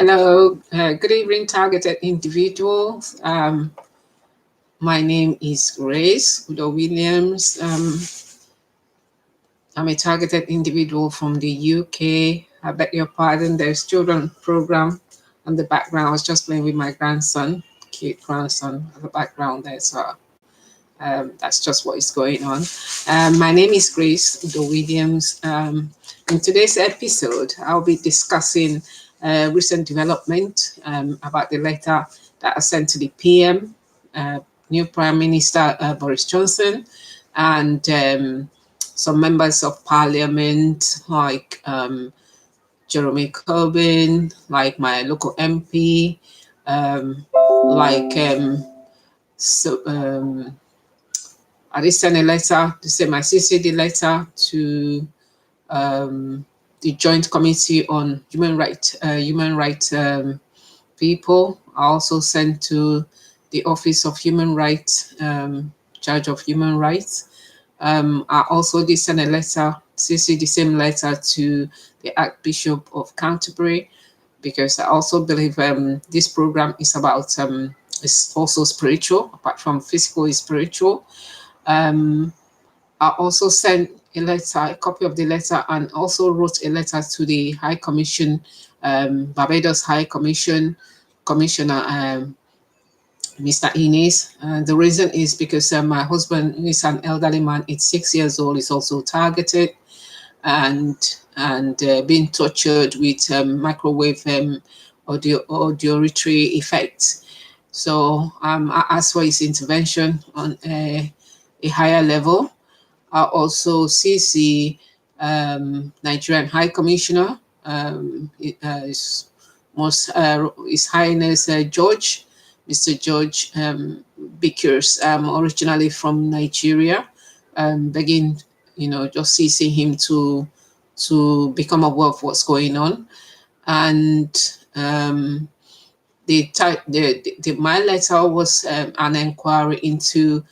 Hello, good evening, targeted individuals. My name is Grace Udoh-Williams. I'm a targeted individual from the UK. I beg your pardon, there's children program on the background. I was just playing with my grandson, cute grandson in the background there. So that's just what is going on. My name is Grace Udoh-Williams. In today's episode, I'll be discussing recent development about the letter that I sent to the PM, new Prime Minister Boris Johnson, and some members of Parliament like Jeremy Corbyn, like my local MP, like I did send a letter to say my CCD letter to the Joint Committee on Human Rights people. I also sent to the Office of Human Rights, Charge of Human Rights. I also did send a letter, CC the same letter to the Archbishop of Canterbury, because I also believe this program is about, it's also spiritual, apart from physical, is spiritual. I also sent a letter, a copy of the letter, and also wrote a letter to the High Commission, Barbados High Commissioner, Mr. Innes. The reason is because my husband, who is an elderly man, 86 years old, is also targeted and being tortured with microwave auditory effects. So I asked for his intervention on a higher level. I also CC Nigerian High Commissioner, His Highness George, Mr. George Bickers, originally from Nigeria, begging, just CC him to become aware of what's going on. And my letter was an inquiry into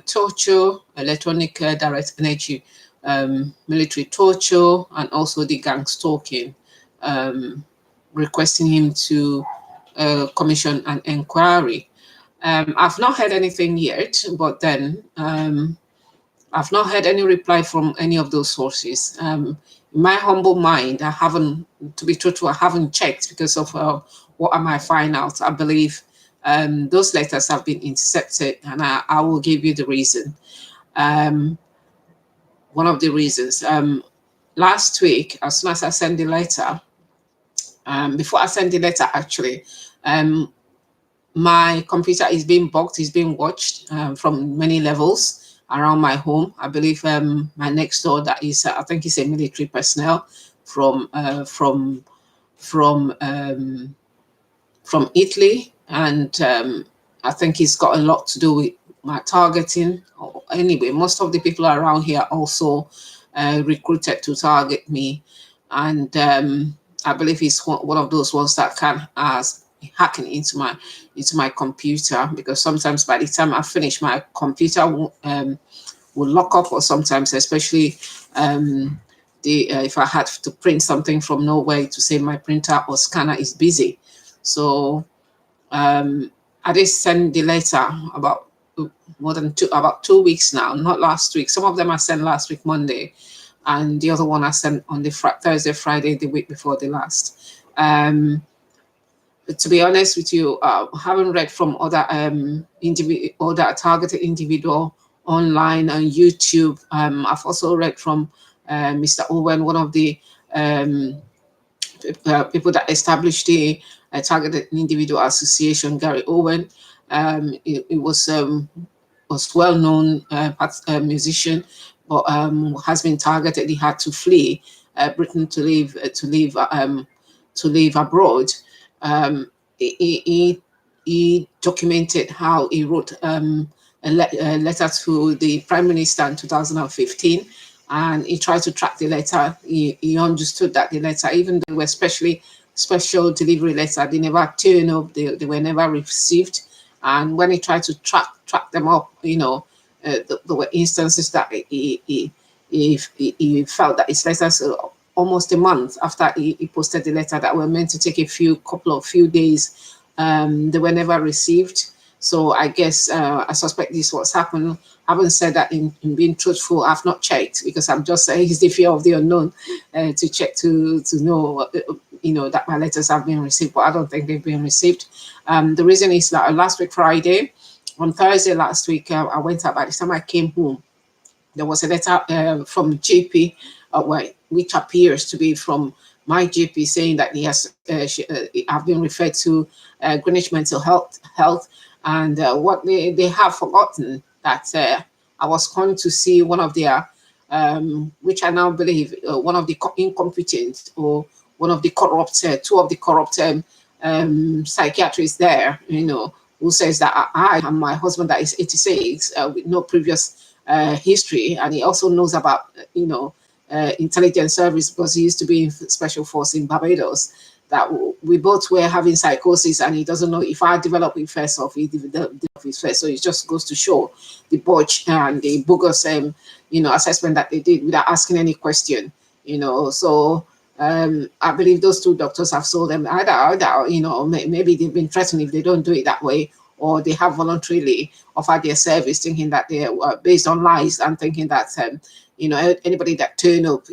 torture, electronic direct energy, military torture, and also the gangstalking, requesting him to commission an inquiry. I've not heard anything yet, but then I've not heard any reply from any of those sources. In my humble mind, I haven't, to be truthful, I haven't checked because of what I might find out. I believe those letters have been intercepted, and I will give you the reason. One of the reasons. Last week, as soon as I sent the letter, before I sent the letter, actually, my computer is being bugged, is being watched from many levels around my home. I believe my next door, that is, I think it's a military personnel from Italy, and I think it's got a lot to do with my targeting. Anyway, most of the people around here also recruited to target me, and I believe it's one of those ones that can hacking into my computer, because sometimes by the time I finish, my computer will lock up, or sometimes, especially if I had to print something from nowhere, to say my printer or scanner is busy. So I did send the letter about about 2 weeks now, not last week. Some of them I sent last week Monday, and the other one I sent on the Thursday, Friday, the week before the last. To be honest with you, I haven't read from other targeted individual online on YouTube. I've also read from Mr. Owen, one of the people that established the Targeted Individual Association, Gary Owen. It was well-known musician, but has been targeted. He had to flee Britain to live abroad. He documented how he wrote a letter to the Prime Minister in 2015, and he tried to track the letter. He understood that the letter, even though they were special delivery letter, they never turned up, they were never received. And when he tried to track them up, there were instances that he felt that his letters almost a month after he posted the letter that were meant to take a few days. They were never received. So I guess I suspect this was happened. I haven't said that in being truthful. I've not checked because I'm just saying it's the fear of the unknown to check to know, that my letters have been received, but I don't think they've been received. The reason is that last week Friday, on Thursday last week, I went out. By the time I came home, there was a letter from GP, which appears to be from my GP, saying that he has I've been referred to Greenwich Mental Health, and what they have forgotten that I was going to see one of their, which I now believe one of the incompetent or one of the corrupt, two of the corrupt psychiatrists there, who says that I and my husband that is 86 with no previous history, and he also knows about intelligence service because he used to be in special force in Barbados, that we both were having psychosis, and he doesn't know if I develop it first or if he developed it first. So it just goes to show the bodge and the bogus assessment that they did without asking any question. So I believe those two doctors have sold them either maybe they've been threatened if they don't do it that way, or they have voluntarily offered their service thinking that they are based on lies and thinking that anybody that turn up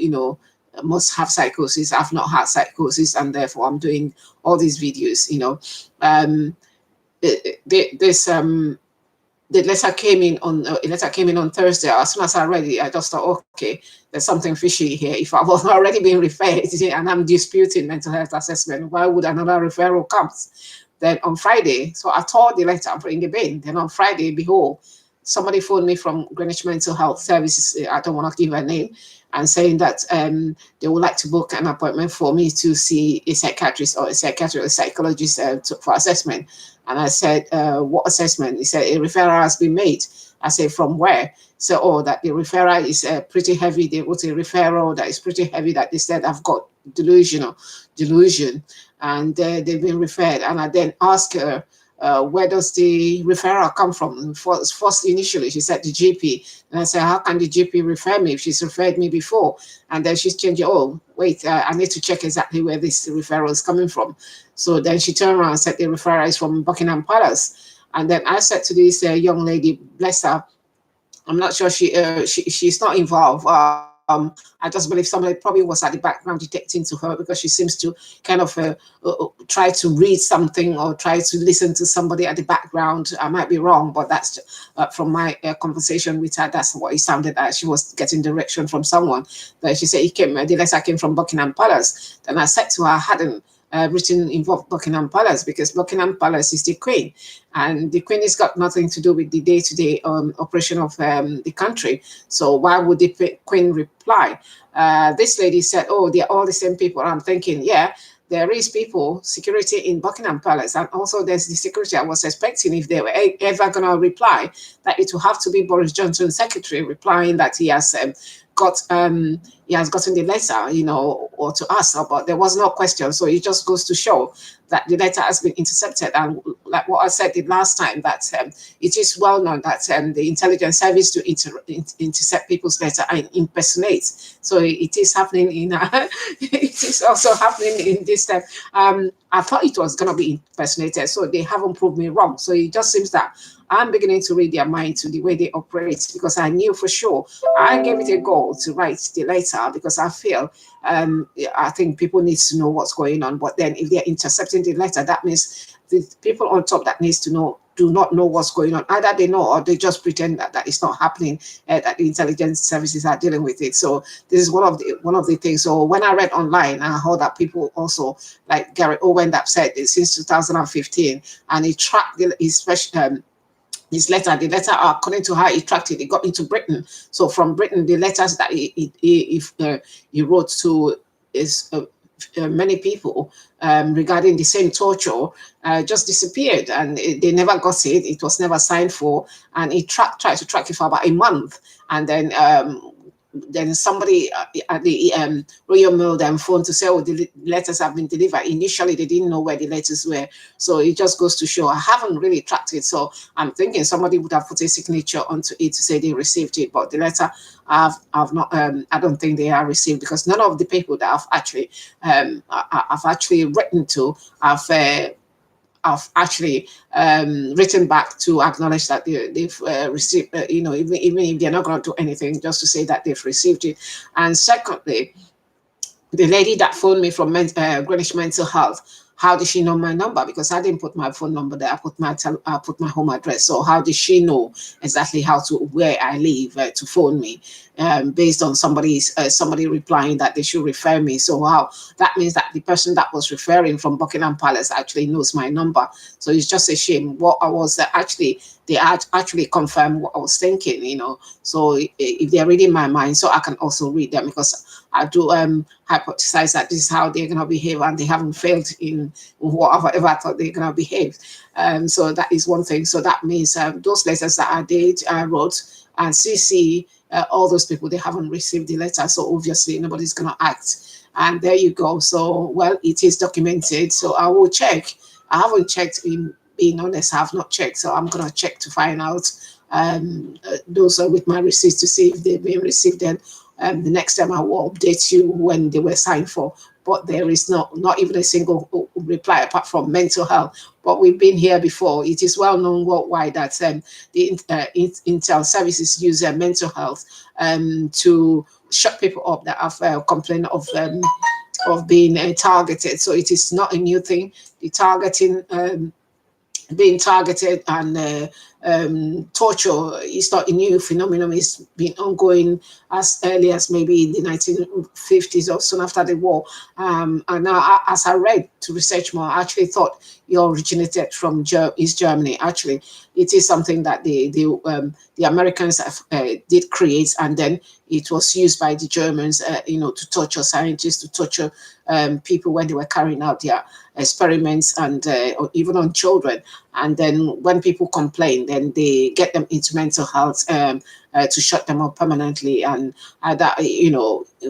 must have psychosis. I've not had psychosis, and therefore I'm doing all these videos. The letter came in on Thursday. As soon as I read it, I just thought, okay, there's something fishy here. If I've already been referred and I'm disputing mental health assessment, why would another referral come? Then on Friday, so I tore the letter in the bin. Then on Friday, behold, somebody phoned me from Greenwich Mental Health Services. I don't want to give a name, and saying that they would like to book an appointment for me to see a psychiatrist or a psychologist for assessment. And I said, what assessment? He said, a referral has been made. I said, from where? So, that the referral is pretty heavy. They wrote a referral that is pretty heavy, that they said I've got delusion, and they've been referred. And I then asked her, where does the referral come from? First, initially, she said the GP. And I said, how can the GP refer me if she's referred me before? And then she's changed, oh, wait, I need to check exactly where this referral is coming from. So then she turned around and said the referral is from Buckingham Palace. And then I said to this young lady, bless her, I'm not sure she's not involved. I just believe somebody probably was at the background detecting to her, because she seems to kind of try to read something or try to listen to somebody at the background. I might be wrong, but that's from my conversation with her. That's what it sounded like. She was getting direction from someone. But she said the letter came from Buckingham Palace. Then I said to her, I hadn't written involved Buckingham Palace, because Buckingham Palace is the Queen, and the Queen has got nothing to do with the day-to-day operation of the country. So why would the Queen reply? This lady said, oh, they're all the same people. I'm thinking, yeah, there is security in Buckingham Palace, and also there's the security. I was expecting, if they were ever going to reply, that it will have to be Boris Johnson's secretary replying that he has gotten the letter, or to us, but there was no question. So it just goes to show that the letter has been intercepted. And like what I said the last time, that it is well known that the intelligence service to intercept people's letter and impersonate. So it is happening it is also happening in this time. I thought it was going to be impersonated, so they haven't proved me wrong. So it just seems that I'm beginning to read their mind, to the way they operate, because I knew for sure. I gave it a go to write the letter because I feel I think people need to know what's going on. But then if they're intercepting the letter, that means the people on top that needs to know do not know what's going on. Either they know, or they just pretend that it's not happening, that the intelligence services are dealing with it. So this is one of the things. So when I read online, I heard that people also, like Gary Owen, that said since 2015, and he tracked his letter, the letter, according to how he tracked it, it got into Britain. So from Britain, the letters that he wrote to many people regarding the same torture just disappeared, and they never got it. It was never signed for, and he tried to track it for about a month, and then then somebody at the Royal Mail then phoned to say, oh, the letters have been delivered. Initially, they didn't know where the letters were. So it just goes to show I haven't really tracked it. So I'm thinking somebody would have put a signature onto it to say they received it. But the letter I've not, I don't think they are received, because none of the people that I've actually written to have actually written back to acknowledge that they've received, even if they're not going to do anything, just to say that they've received it. And secondly, the lady that phoned me from Greenwich Mental Health, how did she know my number? Because I didn't put my phone number there. I put my home address. So how did she know exactly where I live to phone me? Based on somebody replying that they should refer me. So that means that the person that was referring from Buckingham Palace actually knows my number. So it's just a shame. What I was they actually confirmed what I was thinking, So if they're reading my mind, so I can also read them, because I do hypothesize that this is how they're going to behave, and they haven't failed in whatever I thought they're going to behave. So that is one thing. So that means those letters that I wrote and CC, all those people, they haven't received the letter. So obviously nobody's going to act. And there you go. So, well, it is documented. So I will check. I haven't checked, in being honest, I have not checked. So I'm going to check to find out those are with my receipts to see if they've been received. Then the next time I will update you when they were signed for. But there is not even a single reply apart from mental health. But we've been here before. It is well known worldwide that the Intel services use mental health to shut people up that have complained of being targeted. So it is not a new thing. The targeting, being targeted and torture is not a new phenomenon. It's been ongoing as early as maybe in the 1950s or soon after the war. And now, as I read to research more, I actually thought it originated from East Germany. Actually, it is something that the Americans did create, and then it was used by the Germans, to torture scientists, to torture people when they were carrying out their experiments, and or even on children. And then when people complain, then they get them into mental health to shut them up permanently, and that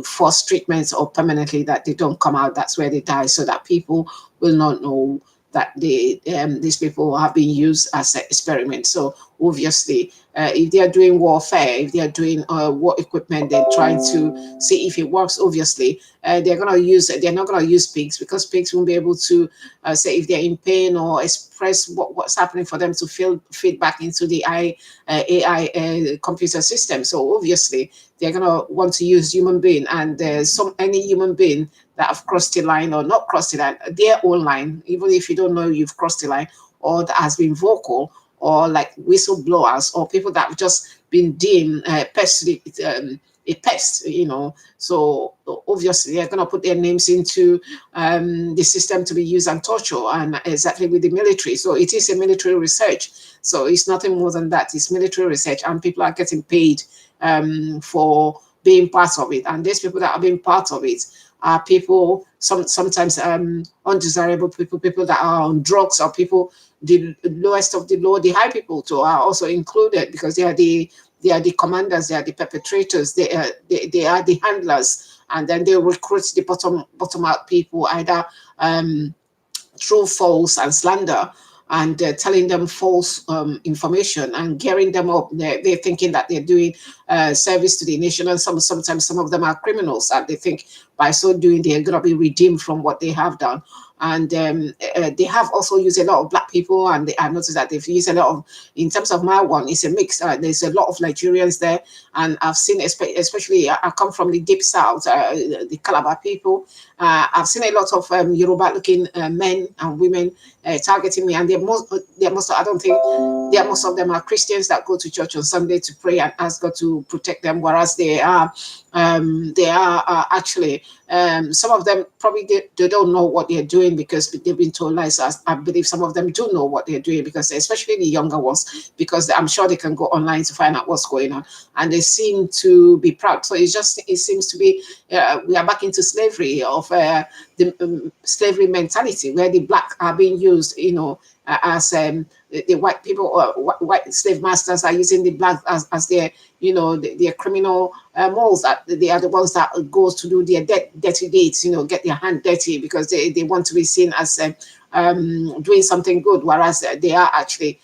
forced treatments, or permanently that they don't come out. That's where they die, so that people will not know that these people have been used as an experiment. So obviously, if they are doing warfare, if they are doing war equipment, they're trying to see if it works. Obviously, they're not going to use pigs, because pigs won't be able to say if they're in pain or express what's happening for them to feed back into the AI computer system. So obviously, they're going to want to use human being, and any human being that have crossed the line or not crossed the line, their own line, even if you don't know you've crossed the line, or that has been vocal, or like whistleblowers, or people that have just been deemed a pest. So obviously they're going to put their names into the system to be used and torture, and exactly with the military. So it is a military research. So it's nothing more than that. It's military research, and people are getting paid for being part of it. And these people that are being part of it are people, sometimes undesirable people that are on drugs, or people, the lowest of the low, the high people too are also included, because they are the commanders, they are the perpetrators, they are the handlers, and then they recruit the bottom out people, either through false and slander, and telling them false information and gearing them up. They're thinking that they're doing service to the nation, and sometimes some of them are criminals, and they think by so doing they're going to be redeemed from what they have done. And they have also used a lot of black people, and I noticed that they've used a lot of, in terms of my one, it's a mix. There's a lot of Nigerians there, and I've seen, especially I come from the deep south, the Calabar people. I've seen a lot of Yoruba-looking men and women targeting me, and most of them are Christians that go to church on Sunday to pray and ask God to protect them, whereas they are actually, some of them probably they don't know what they're doing, because they've been told lies. I believe some of them do know what they're doing, because especially the younger ones, because I'm sure they can go online to find out what's going on, and they seem to be proud. So it seems to be we are back into slavery, of the slavery mentality, where the black are being used, as the white people or white slave masters are using the blacks as their, you know, their criminal moles, that they are the ones that goes to do their dirty deeds, you know, get their hand dirty because they want to be seen as doing something good, whereas they are actually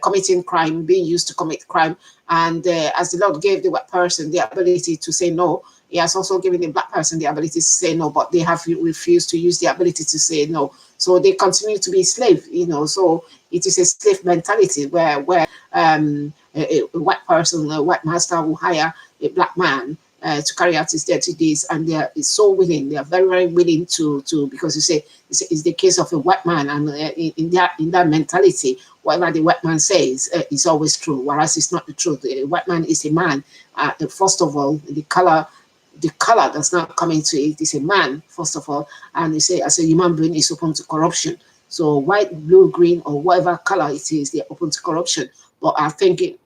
committing crime, being used to commit crime. And as the Lord gave the white person the ability to say no, he has also given the black person the ability to say no, but they have refused to use the ability to say no. So they continue to be slave, you know. So it is a slave mentality where a white person, a white master will hire a black man to carry out his dirty deeds, and they are so willing. They are very, very willing to because you say it's the case of a white man, and in that mentality, whatever the white man says is always true, whereas it's not the truth. The white man is a man. First of all, the color does not come into it. It's a man, first of all, and you say as a human being is open to corruption. So white, blue, green, or whatever color it is, they're open to corruption. But I think in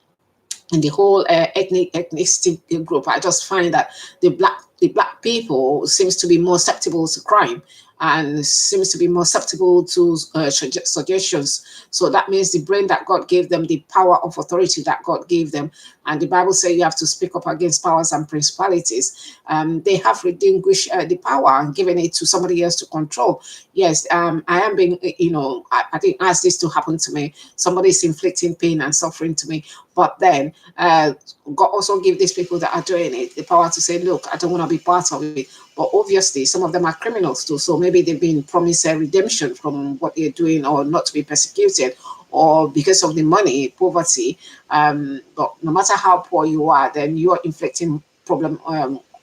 the whole ethnicity group, I just find that the black people seems to be more susceptible to crime and seems to be more susceptible to suggestions. So that means the brain that God gave them, the power of authority that God gave them, and the Bible says you have to speak up against powers and principalities. They have relinquished the power and given it to somebody else to control. Yes, I am being, you know, I didn't ask this to happen to me. Somebody is inflicting pain and suffering to me. But then God also give these people that are doing it the power to say, look, I don't want to be part of it. But obviously, some of them are criminals too. So maybe they've been promised a redemption from what they're doing, or not to be persecuted, or because of the money, poverty. But no matter how poor you are, then you are inflicting problem,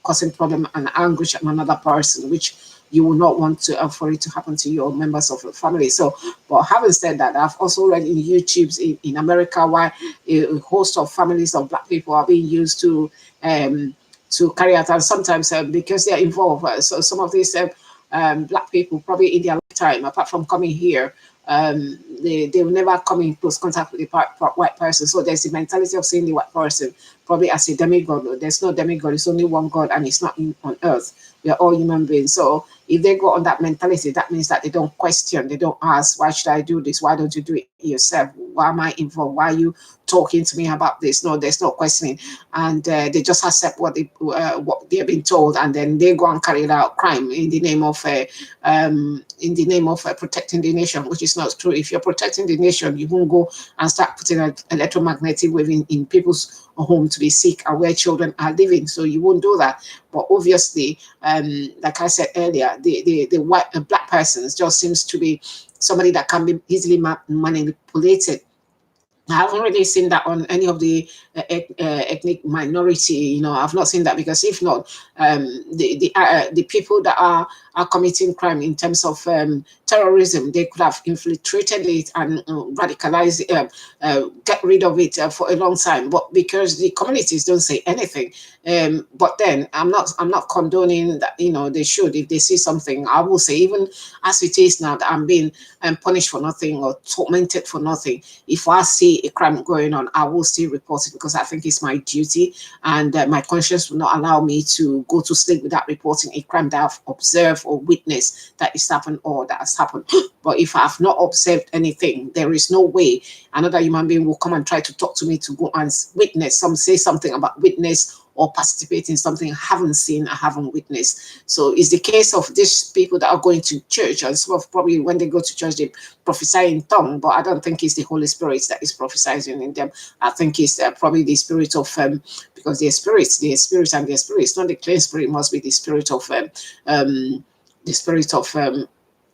causing problem and anguish on another person, which you will not want to for it to happen to your members of your family. So, but having said that, I've also read in YouTube's in America why a host of families of black people are being used to carry out, and sometimes because they're involved. So some of these black people probably in their lifetime, apart from coming here, they will never come in close contact with the white person. So there's the mentality of seeing the white person probably as a demigod. There's no demigod, it's only one God, and it's not on earth. We are all human beings. So if they go on that mentality, that means that they don't question, they don't ask, why should I do this? Why don't you do it yourself? Why am I involved? Why are you talking to me about this? No, there's no questioning, and they just accept what they're being told, and then they go and carry out crime in the name of protecting the nation, which is not true. If you're protecting the nation, you won't go and start putting an electromagnetic wave in people's home to be sick and where children are living. So you won't do that. But obviously, like I said earlier, the white black persons just seems to be somebody that can be easily manipulated. I haven't really seen that on any of the ethnic minority. You know, I've not seen that, because if not, the people that are committing crime in terms of terrorism, they could have infiltrated it and radicalized it, get rid of it for a long time. But because the communities don't say anything, but then I'm not condoning that. You know, they should. If they see something, I will say, even as it is now that I'm being punished for nothing or tormented for nothing, if I see a crime going on, I will still report it, because I think it's my duty, and my conscience will not allow me to go to sleep without reporting a crime that I've observed or witnessed that is happened or that has happened. But if I have not observed anything, there is no way another human being will come and try to talk to me to go and witness, say something about witness or participate in something I haven't seen, I haven't witnessed. So it's the case of these people that are going to church, and some of probably when they go to church, they prophesy in tongue, but I don't think it's the Holy Spirit that is prophesying in them. I think it's probably the spirit of, because their spirits, not the clean spirit, must be the spirit of,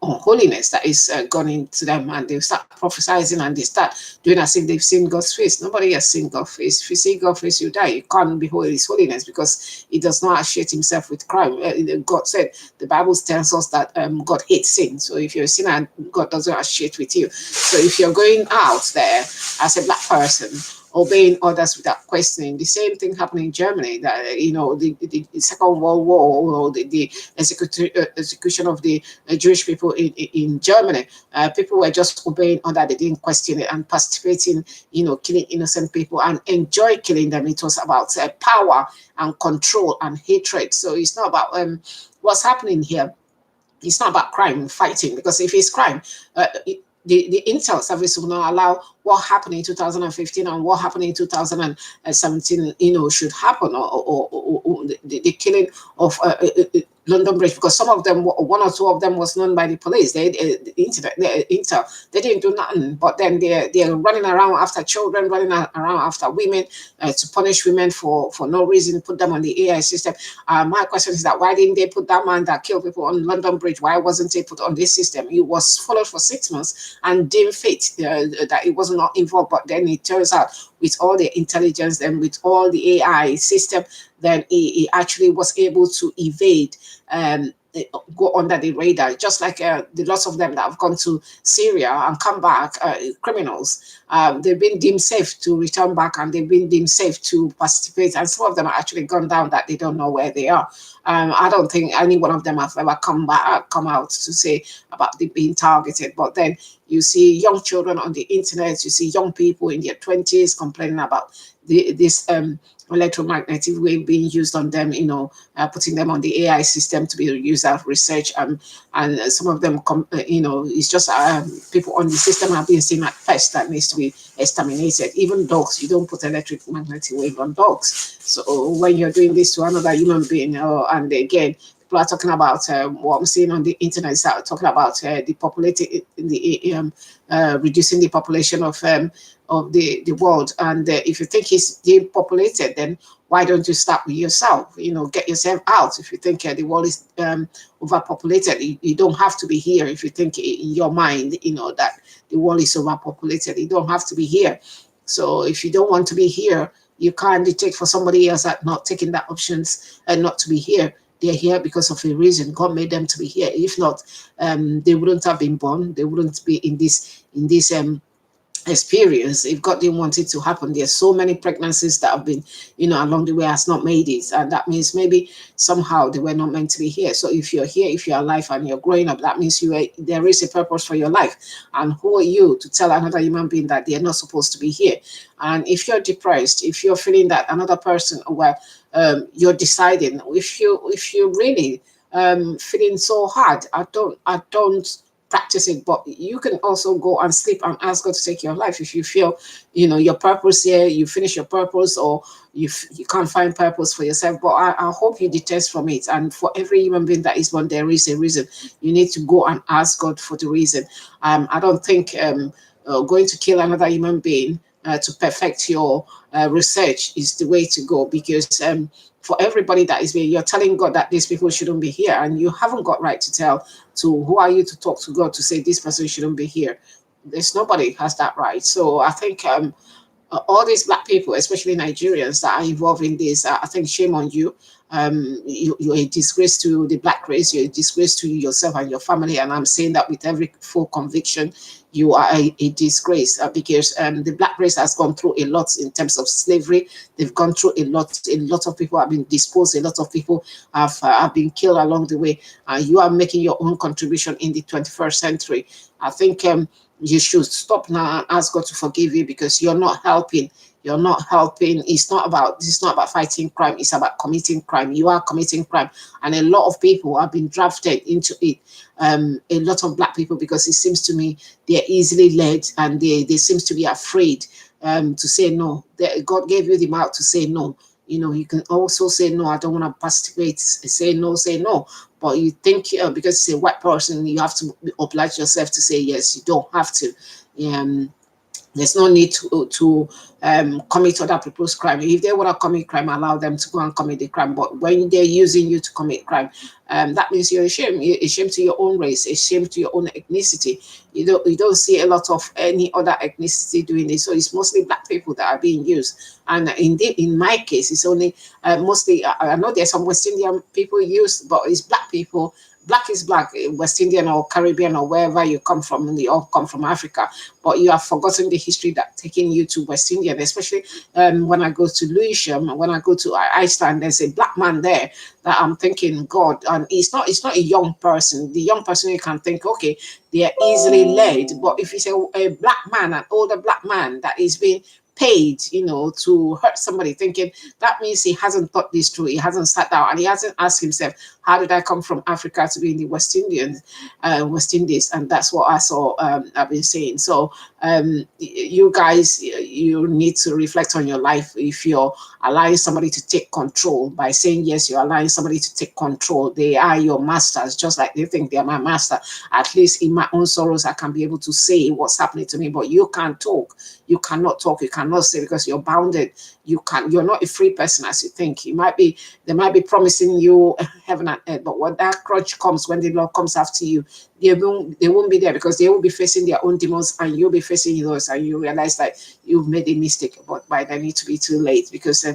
holiness that is gone into them, and they start prophesying and they start doing as if they've seen God's face. Nobody has seen God's face. If you see God's face, you die. You can't behold his holiness, because he does not associate himself with crime. God said, the Bible tells us that God hates sin. So if you're a sinner, God doesn't associate with you. So if you're going out there as a black person, obeying orders without questioning. The same thing happened in Germany. That, you know, the Second World War, or the execution of the Jewish people in Germany. People were just obeying order; they didn't question it, and participating, you know, killing innocent people and enjoy killing them. It was about power and control and hatred. So it's not about what's happening here. It's not about crime and fighting, because if it's crime, the intel service will not allow what happened in 2015 and what happened in 2017, should happen, or the killing of London Bridge, because some of them, one or two of them, was known by the police. The intel, they didn't do nothing, but then they're running around after children, running around after women, to punish women for no reason, put them on the AI system. My question is that why didn't they put that man that killed people on London Bridge? Why wasn't he put on this system? He was followed for 6 months and deemed fit that he was not involved. But then it turns out, with all the intelligence and with all the AI system, then he actually was able to evade, go under the radar, just like the lots of them that have gone to Syria and come back, criminals. They've been deemed safe to return back, and they've been deemed safe to participate. And some of them are actually gone down that they don't know where they are. I don't think any one of them have ever come out to say about being targeted. But then you see young children on the internet, you see young people in their 20s complaining about this electromagnetic wave being used on them, putting them on the AI system to be used as research. And some of them, it's just people on the system have been seen like pests that needs to be exterminated. Even dogs, you don't put electromagnetic wave on dogs. So when you're doing this to another human being, and again, people are talking about what I'm seeing on the internet is talking about reducing the population of the world. And if you think it's depopulated, then why don't you start with yourself? Get yourself out. If you think the world is overpopulated, you don't have to be here. If you think in your mind, that the world is overpopulated, you don't have to be here. So if you don't want to be here, you can't dictate for somebody else that not taking that options and not to be here. They're here because of a reason. God made them to be here. If not, they wouldn't have been born. They wouldn't be in this experience if God didn't want it to happen. There's so many pregnancies that have been, along the way has not made it. And that means maybe somehow they were not meant to be here. So if you're here, if you're alive and you're growing up, that means there is a purpose for your life. And who are you to tell another human being that they're not supposed to be here? And if you're depressed, if you're feeling that another person, you're deciding, if you really feeling so hard, I don't practice it, but you can also go and sleep and ask God to take your life. If you feel, your purpose here, you finish your purpose, or you can't find purpose for yourself. But I hope you detest from it. And for every human being that is born, there is a reason. You need to go and ask God for the reason. I don't think going to kill another human being to perfect your research is the way to go, because for everybody that is here, you're telling God that these people shouldn't be here, and you haven't got right to tell. To who are you to talk to God to say this person shouldn't be here? There's nobody has that right. So I think all these Black people, especially Nigerians that are involved in this, I think shame on you. You're a disgrace to the Black race. You're a disgrace to yourself and your family. And I'm saying that with every full conviction. You are a disgrace, because the Black race has gone through a lot in terms of slavery. They've gone through a lot. A lot of people have been disposed. A lot of people have been killed along the way. You are making your own contribution in the 21st century. I think you should stop now and ask God to forgive you, because you're not helping. You're not helping. This is not about fighting crime. It's about committing crime. You are committing crime. And a lot of people have been drafted into it. A lot of Black people, because it seems to me they're easily led, and they seem to be afraid to say no. God gave you the mouth to say no. You can also say no, I don't want to participate. Say no. But you think because it's a white person, you have to oblige yourself to say yes. You don't have to. There's no need to commit other people's crime. If they want to commit crime, allow them to go and commit the crime. But when they're using you to commit crime, that means you're ashamed. You're ashamed to your own race, ashamed to your own ethnicity. You don't see a lot of any other ethnicity doing this. So it's mostly Black people that are being used. And indeed, in my case, it's only mostly. I know there's some West Indian people used, but it's Black people. Black is Black, West Indian or Caribbean or wherever you come from, and they all come from Africa. But you have forgotten the history that taking you to West India, especially when I go to Lewisham, when I go to Iceland, there's a Black man there that I'm thinking, God, and it's not a young person. The young person, you can think, okay, they are easily led. But if it's a Black man, an older Black man that is being paid, to hurt somebody, thinking that means he hasn't thought this through. He hasn't sat down and he hasn't asked himself, how did I come from Africa to be in the West Indies? And that's what I saw. I've been saying. So you guys, you need to reflect on your life. If you're allowing somebody to take control by saying yes, you're allowing somebody to take control. They are your masters, just like they think they are my master. At least in my own sorrows, I can be able to say what's happening to me, but you can't talk. You cannot talk. You cannot say, because you're bounded. You're not a free person as you think. They might be promising you heaven and earth, but when that crutch comes, when the Lord comes after you, they won't be there, because they will be facing their own demons and you'll be facing yours, and you realize that you've made a mistake. But by then it to be too late, because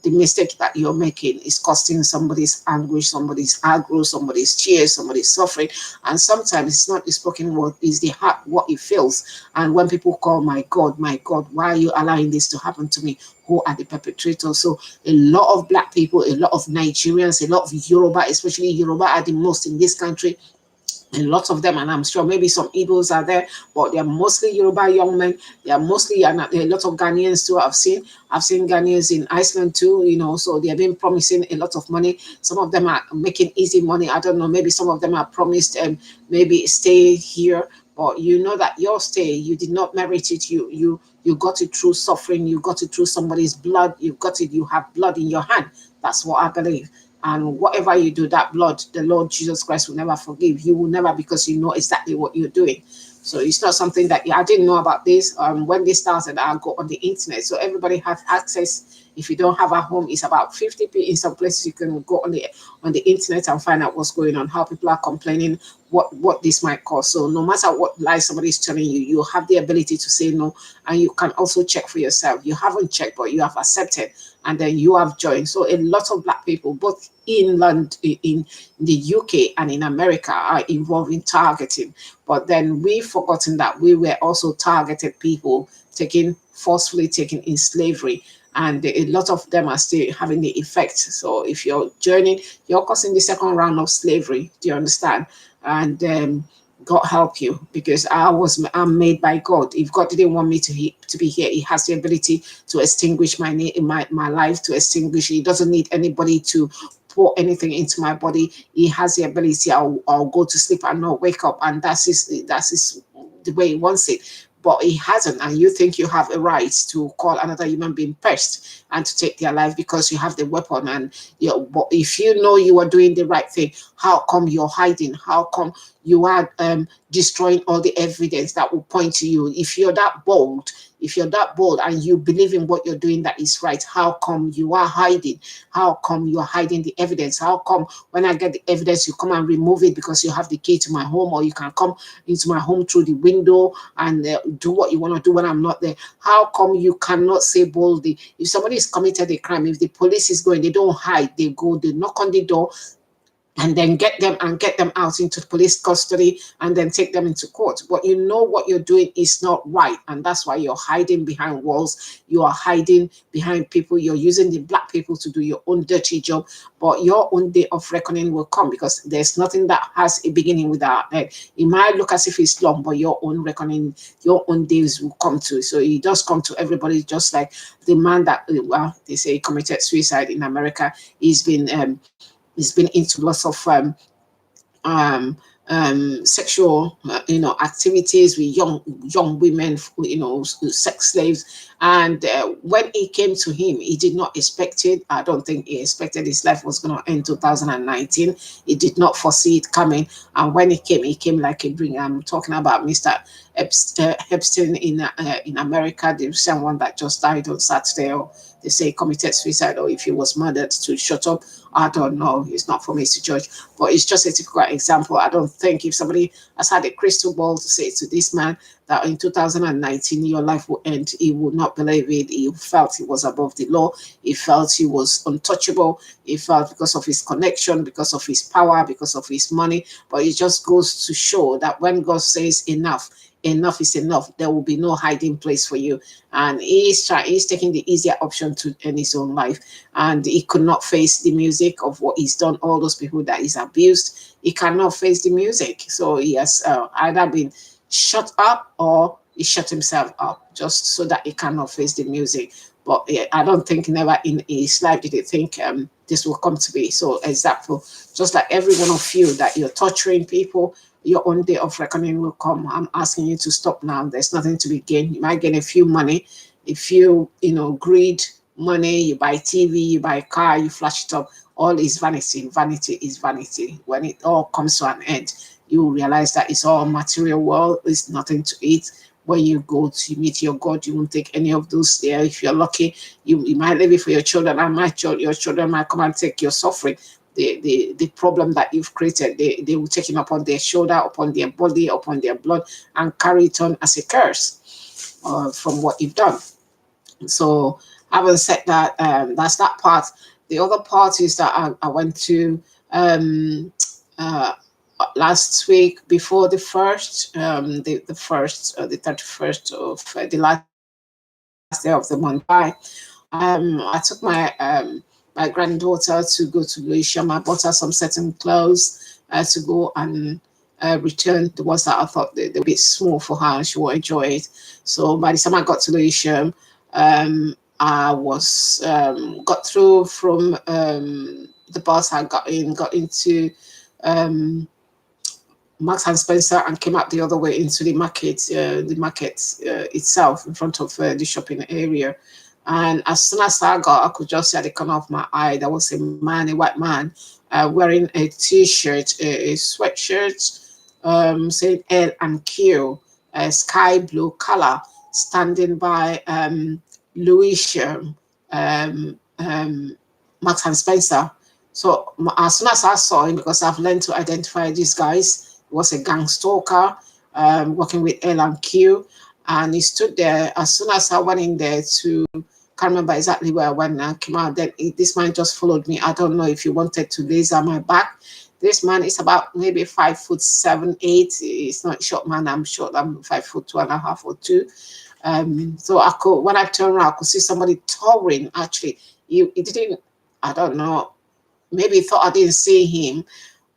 the mistake that you're making is costing somebody's anguish, somebody's aggro, somebody's tears, somebody's suffering. And sometimes it's not the spoken word, it's the heart, what it feels. And when people call, my God, why are you allowing this to happen to me? Who are the perpetrators? So a lot of Black people, a lot of Nigerians, a lot of Yoruba, especially Yoruba are the most in this country. A lot of them, and I'm sure maybe some Igbos are there, but they're mostly Yoruba young men. They are mostly, and a lot of Ghanaians too. I've seen Ghanaians in Iceland too, so they've been promising a lot of money. Some of them are making easy money. I don't know, maybe some of them are promised maybe stay here, but you know that your stay, you did not merit it. You got it through suffering. You got it through somebody's blood. You have blood in your hand. That's what I believe. And whatever you do, that blood, the Lord Jesus Christ will never forgive. You will never, because you know exactly what you're doing. So it's not something that I didn't know about this. When they started, I go on the internet. So everybody has access. If you don't have a home, it's about 50p. In some places, you can go on the internet and find out what's going on, how people are complaining, what this might cause. So no matter what lie somebody is telling you, you have the ability to say no, and you can also check for yourself. You haven't checked, but you have accepted, and then you have joined. So a lot of Black people, both in London, in the UK and in America, are involved in targeting. But then we've forgotten that we were also targeted people, forcefully taken in slavery. And a lot of them are still having the effect. So if you're joining, you're causing the second round of slavery. Do you understand? And God help you, because I'm made by God. If God didn't want me to be here, He has the ability to extinguish my life, to extinguish. He doesn't need anybody to pour anything into my body. He has the ability. I'll go to sleep and not wake up, and that's the way He wants it. But He hasn't, and you think you have a right to call another human being pest and to take their life because you have the weapon. And but if you know you are doing the right thing, how come you're hiding? How come you are destroying all the evidence that will point to you? If you're that bold and you believe in what you're doing that is right, how come you are hiding? How come you are hiding the evidence? How come when I get the evidence, you come and remove it because you have the key to my home, or you can come into my home through the window and do what you want to do when I'm not there? How come you cannot say boldly? If somebody has committed a crime, if the police is going, they don't hide. They go, they knock on the door, and then get them out into police custody and then take them into court. But you know what you're doing is not right, and that's why you're hiding behind walls. You are hiding behind people. You're using the Black people to do your own dirty job. But your own day of reckoning will come, because there's nothing that has a beginning without end. It might look as if it's long, but your own reckoning, your own days will come to. So it does come to everybody, just like the man that, they say committed suicide in America. He's been into lots of sexual activities with young women, sex slaves. And when it came to him, he did not expect it. I don't think he expected his life was going to end 2019. He did not foresee it coming. And when it came like a bring. I'm talking about Mr. Epstein in America, the recent one that just died on Saturday, or they say committed suicide, or if he was murdered. To shut up, I don't know. It's not for me to judge, but it's just a typical example. I don't think if somebody has had a crystal ball to say to this man that in 2019 your life will end, he would not believe it. He felt he was above the law. He felt he was untouchable. He felt because of his connection, because of his power, because of his money. But it just goes to show that when God says enough is enough, there will be no hiding place for you. And he's taking the easier option to end his own life. And he could not face the music of what he's done, all those people that he's abused. He cannot face the music. So he has either been shut up or he shut himself up just so that he cannot face the music. But yeah, I don't think never in his life did he think this will come to be. So example, just like every one of you that you're torturing people, your own day of reckoning will come. I'm asking you to stop now. There's nothing to be gained. You might gain a few money. If you greed money, you buy TV, you buy a car, you flash it up. All is vanity. Vanity is vanity. When it all comes to an end, you realize that it's all material world. It's nothing to it. When you go to meet your God, you won't take any of those there. If you're lucky, you might leave it for your children, and your children might come and take your suffering. The problem that you've created, they will take it upon their shoulder, upon their body, upon their blood, and carry it on as a curse from what you've done. So having said that, that's that part. The other part is that I went to uh, last week before the first, the 31st of the last day of the month, July. I took my granddaughter to go to Lewisham. I bought her some certain clothes to go and return the ones that I thought they were a bit small for her and she would enjoy it. So by the time I got to Lewisham, I was got through from the bus. I got into um, Marks and Spencer and came out the other way into the market itself in front of the shopping area. And as soon as I could just see at the corner of my eye, there was a man, a white man, wearing a t-shirt, a sweatshirt, saying L and Q, a sky blue color, standing by Lewisham, Marks and Spencer. So as soon as I saw him, because I've learned to identify these guys, he was a gang stalker, working with L and Q, and he stood there. As soon as I went in there to, can't remember exactly where I went and came out, then this man just followed me. I don't know if he wanted to laser my back. This man is about maybe 5'7", 8". He's not short man. I'm short. I'm 5'2.5" or 2. So I could, when I turned around, I could see somebody towering. Actually, he didn't. I don't know. Maybe he thought I didn't see him.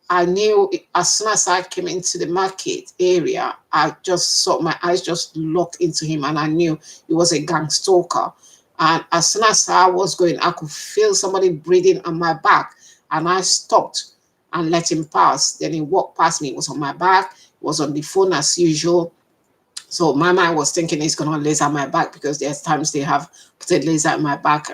I knew as soon as I came into the market area, I just saw my eyes just locked into him, and I knew he was a gang stalker. And as soon as I was going, I could feel somebody breathing on my back, and I stopped and let him pass. Then he walked past me. He was on my back. He was on the phone as usual. So my mind was thinking he's going to laser my back, because there's times they have put a laser in my back,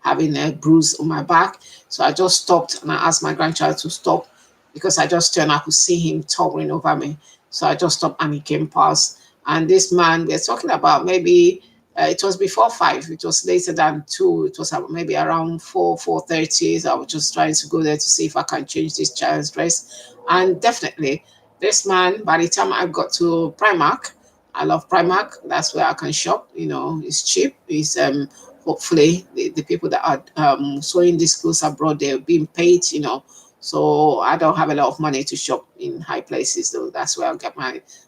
having a bruise on my back. So I just stopped and I asked my grandchild to stop, because I just turned, I could see him towering over me. So I just stopped and he came past. And this man, we're talking about maybe, it was before 5, it was later than 2, it was maybe around 4:30. So I was just trying to go there to see if I can change this child's dress. And definitely, this man, by the time I got to Primark, I love Primark. That's where I can shop. It's cheap. It's hopefully the people that are sewing these clothes abroad, they're being paid. So I don't have a lot of money to shop in high places, though. That's where I'll get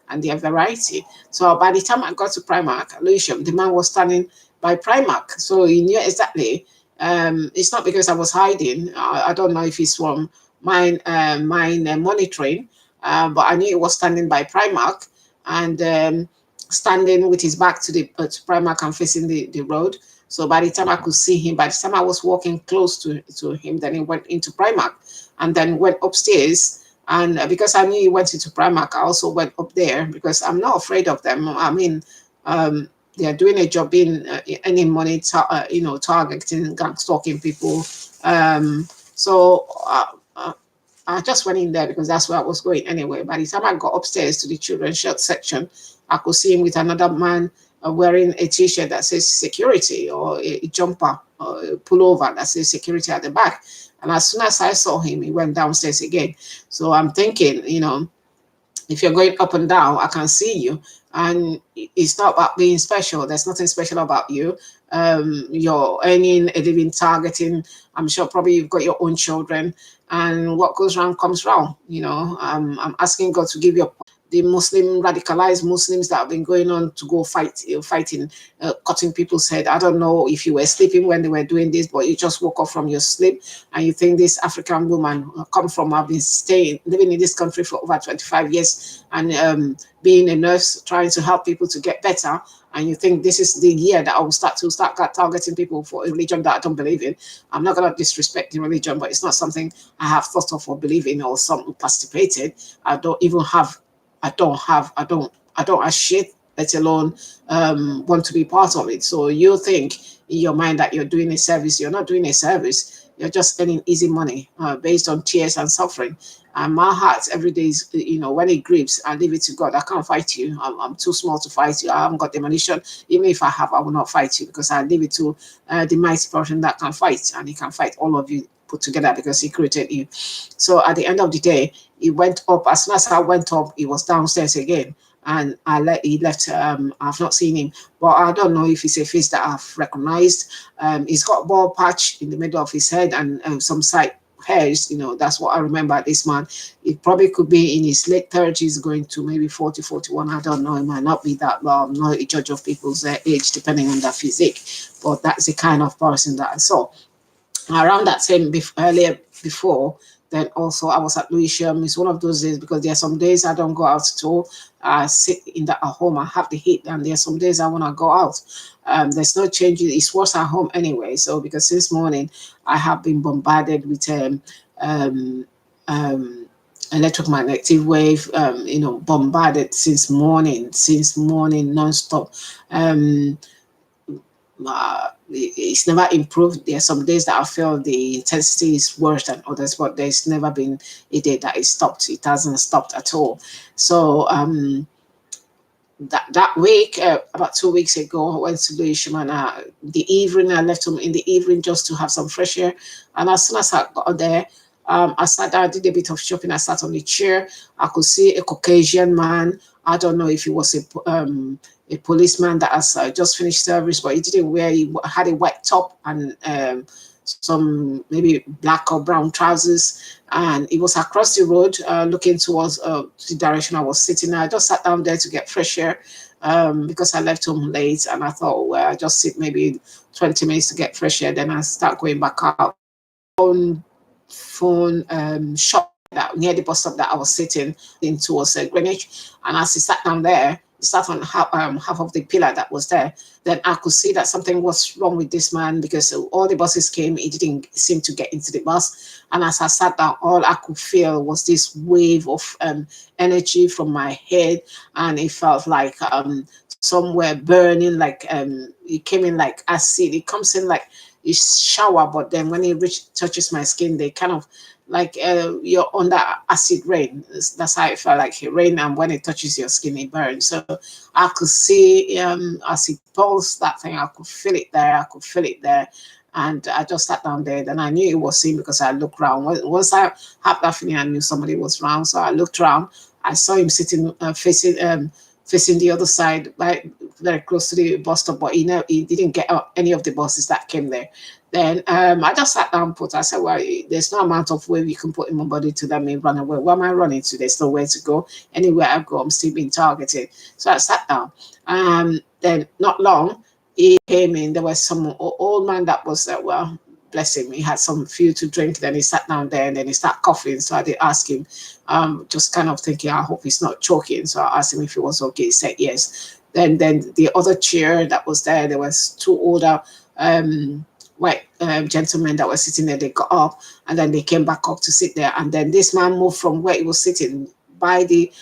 and their variety. So by the time I got to Primark, Lewisham, the man was standing by Primark. So he knew exactly. It's not because I was hiding. I don't know if it's from mine monitoring, but I knew he was standing by Primark, and standing with his back to Primark and facing the road. So by the time I could see him, by the time I was walking close to him, then he went into Primark and then went upstairs. And because I knew he went into Primark, I also went up there, because I'm not afraid of them. I mean, they're doing a job in any money, targeting, gang stalking people. So I just went in there because that's where I was going anyway. By the time I got upstairs to the children's shirt section, I could see him with another man wearing a t-shirt that says security, or a jumper or a pullover that says security at the back. And as soon as I saw him, he went downstairs again. So I'm thinking, if you're going up and down, I can see you. And it's not about being special. There's nothing special about you. You're earning a living, targeting. I'm sure probably you've got your own children. And what goes around comes around. I'm asking God to give you the Muslim radicalized Muslims that have been going on to go fighting, cutting people's head. I don't know if you were sleeping when they were doing this, but you just woke up from your sleep and you think this African woman come from, have been living in this country for over 25 years and being a nurse, trying to help people to get better. And you think this is the year that I will start targeting people for a religion that I don't believe in. I'm not going to disrespect the religion, but it's not something I have thought of or believe in or something participated. I don't even have, I don't have shit, let alone want to be part of it. So you think in your mind that you're doing a service. You're not doing a service. You're just spending easy money based on tears and suffering. And my heart every day is, when it grieves, I leave it to God. I can't fight you. I'm too small to fight you. I haven't got the ammunition. Even if I have, I will not fight you because I leave it to the mighty person that can fight. And he can fight all of you put together because he created you. So at the end of the day, he went up. As soon as I went up, he was downstairs again. And he left. I've not seen him, but I don't know if it's a face that I've recognized. He's got a bald patch in the middle of his head and some side hairs. That's what I remember. This man, it probably could be in his late 30s, going to maybe 40, 41. I don't know. It might not be that long. I'm not a judge of people's age, depending on their physique, but that's the kind of person that I saw. Around that same earlier before, then also I was at Lewisham. It's one of those days because there are some days I don't go out at all. I sit at home. I have the heat, and there are some days I want to go out. There's no change. It's worse at home anyway. So because since morning I have been bombarded with electromagnetic wave. Bombarded since morning non-stop. It's never improved. There are some days that I feel the intensity is worse than others, but there's never been a day that it stopped. It hasn't stopped at all. So that week, about 2 weeks ago, I went to Lewisham, and the evening, I left home in the evening just to have some fresh air. And as soon as I got there, I sat down, did a bit of shopping. I sat on the chair. I could see a Caucasian man. I don't know if he was a policeman that has just finished service, but he didn't wear. He had a white top and some maybe black or brown trousers, and he was across the road looking towards the direction I was sitting. I just sat down there to get fresh air because I left home late, and I thought, well, I just sit maybe 20 minutes to get fresh air, then I start going back out. Phone shop that near the bus stop that I was sitting in towards Greenwich, and as he sat down there, sat on half of the pillar that was there, then I could see that something was wrong with this man because all the buses came, he didn't seem to get into the bus. And as I sat down, all I could feel was this wave of energy from my head, and it felt like somewhere burning, like it came in like acid. It comes in like a shower, but then when it touches my skin, they kind of like you're under acid rain. That's how it felt, like it rain, and when it touches your skin, it burns. So I could see as it pulsed that thing, I could feel it there. And I just sat down there. Then I knew it was him because I looked around. Once I had that feeling, I knew somebody was around. So I looked around. I saw him sitting facing the other side, right, very close to the bus stop, but he didn't get out any of the buses that came there. Then I just sat down, I said, well, there's no amount of wave you can put in my body to let me run away. Where am I running to? There's nowhere to go. Anywhere I go, I'm still being targeted. So I sat down. Then not long, he came in. There was some old man that was there. Well, bless him, he had some few to drink. Then he sat down there, and then he started coughing. So I did ask him, just kind of thinking, I hope he's not choking. So I asked him if he was okay. He said yes. Then the other chair that was there was two older white gentlemen that were sitting there. They got up, and then they came back up to sit there. And then this man moved from where he was sitting by the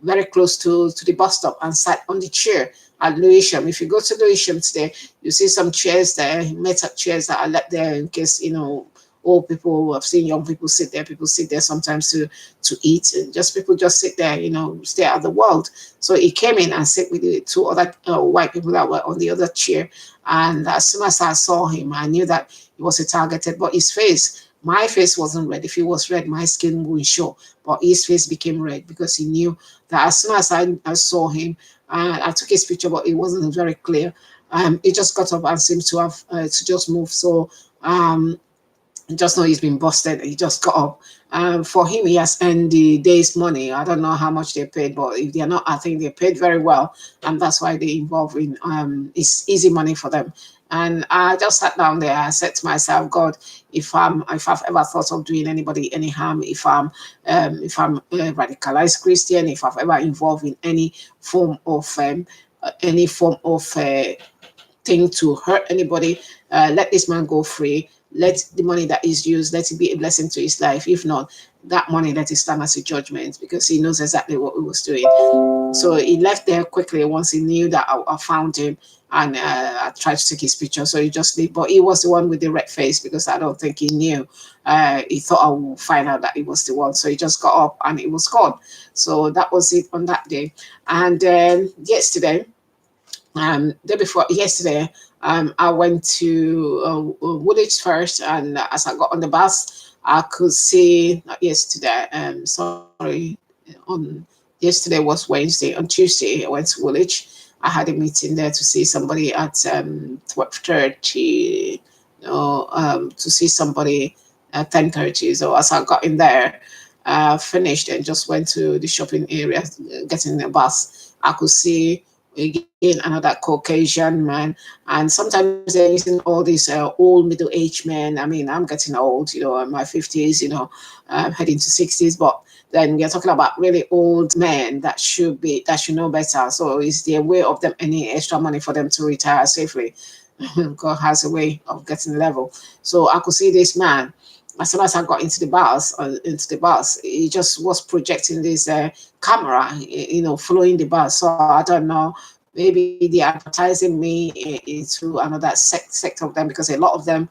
very close to the bus stop and sat on the chair at Lewisham. If you go to Lewisham today, you see some chairs there, metal chairs that are left there in case, old people. I've seen young people sit there. People sit there sometimes to eat. And people just sit there, stay out of the world. So he came in and sat with the two other white people that were on the other chair. And as soon as I saw him, I knew that he was a targeted. But his face, my face wasn't red. If it was red, my skin wouldn't show. But his face became red because he knew that as soon as I saw him, I took his picture, but it wasn't very clear. He just got up and seemed to have to just move. So just know he's been busted. He just got up. For him, he has earned the day's money. I don't know how much they paid, but if they're not, I think they paid very well, and that's why they involve in it's easy money for them. And I just sat down there. I said to myself, God, if I've ever thought of doing anybody any harm, if I'm a radicalized Christian, if I've ever involved in any form of thing to hurt anybody, let this man go free. Let the money that is used, let it be a blessing to his life. If not, that money, let it stand as a judgment, because he knows exactly what he was doing. So he left there quickly once he knew that I found him, and I tried to take his picture. So he just did, but he was the one with the red face, because I don't think he knew. He thought I would find out that he was the one. So he just got up and it was gone. So that was it on that day. And yesterday, day before yesterday, I went to Woolwich first, and as I got on the bus, I could see, not yesterday, sorry, on yesterday was Wednesday. On Tuesday, I went to Woolwich. I had a meeting there to see somebody at 12:30, to see somebody at 10:30. So as I got in there, finished and just went to the shopping area, getting the bus, I could see again another Caucasian man. And sometimes they're using all these old middle-aged men. I mean, I'm getting old, in my 50s, heading to 60s, but then we are talking about really old men that should know better. So is there a way of them any extra money for them to retire safely? God has a way of getting level. So I could see this man. As soon as I got into the bus, he just was projecting this camera, following the bus. So I don't know, maybe they're advertising me into another sector of them, because a lot of them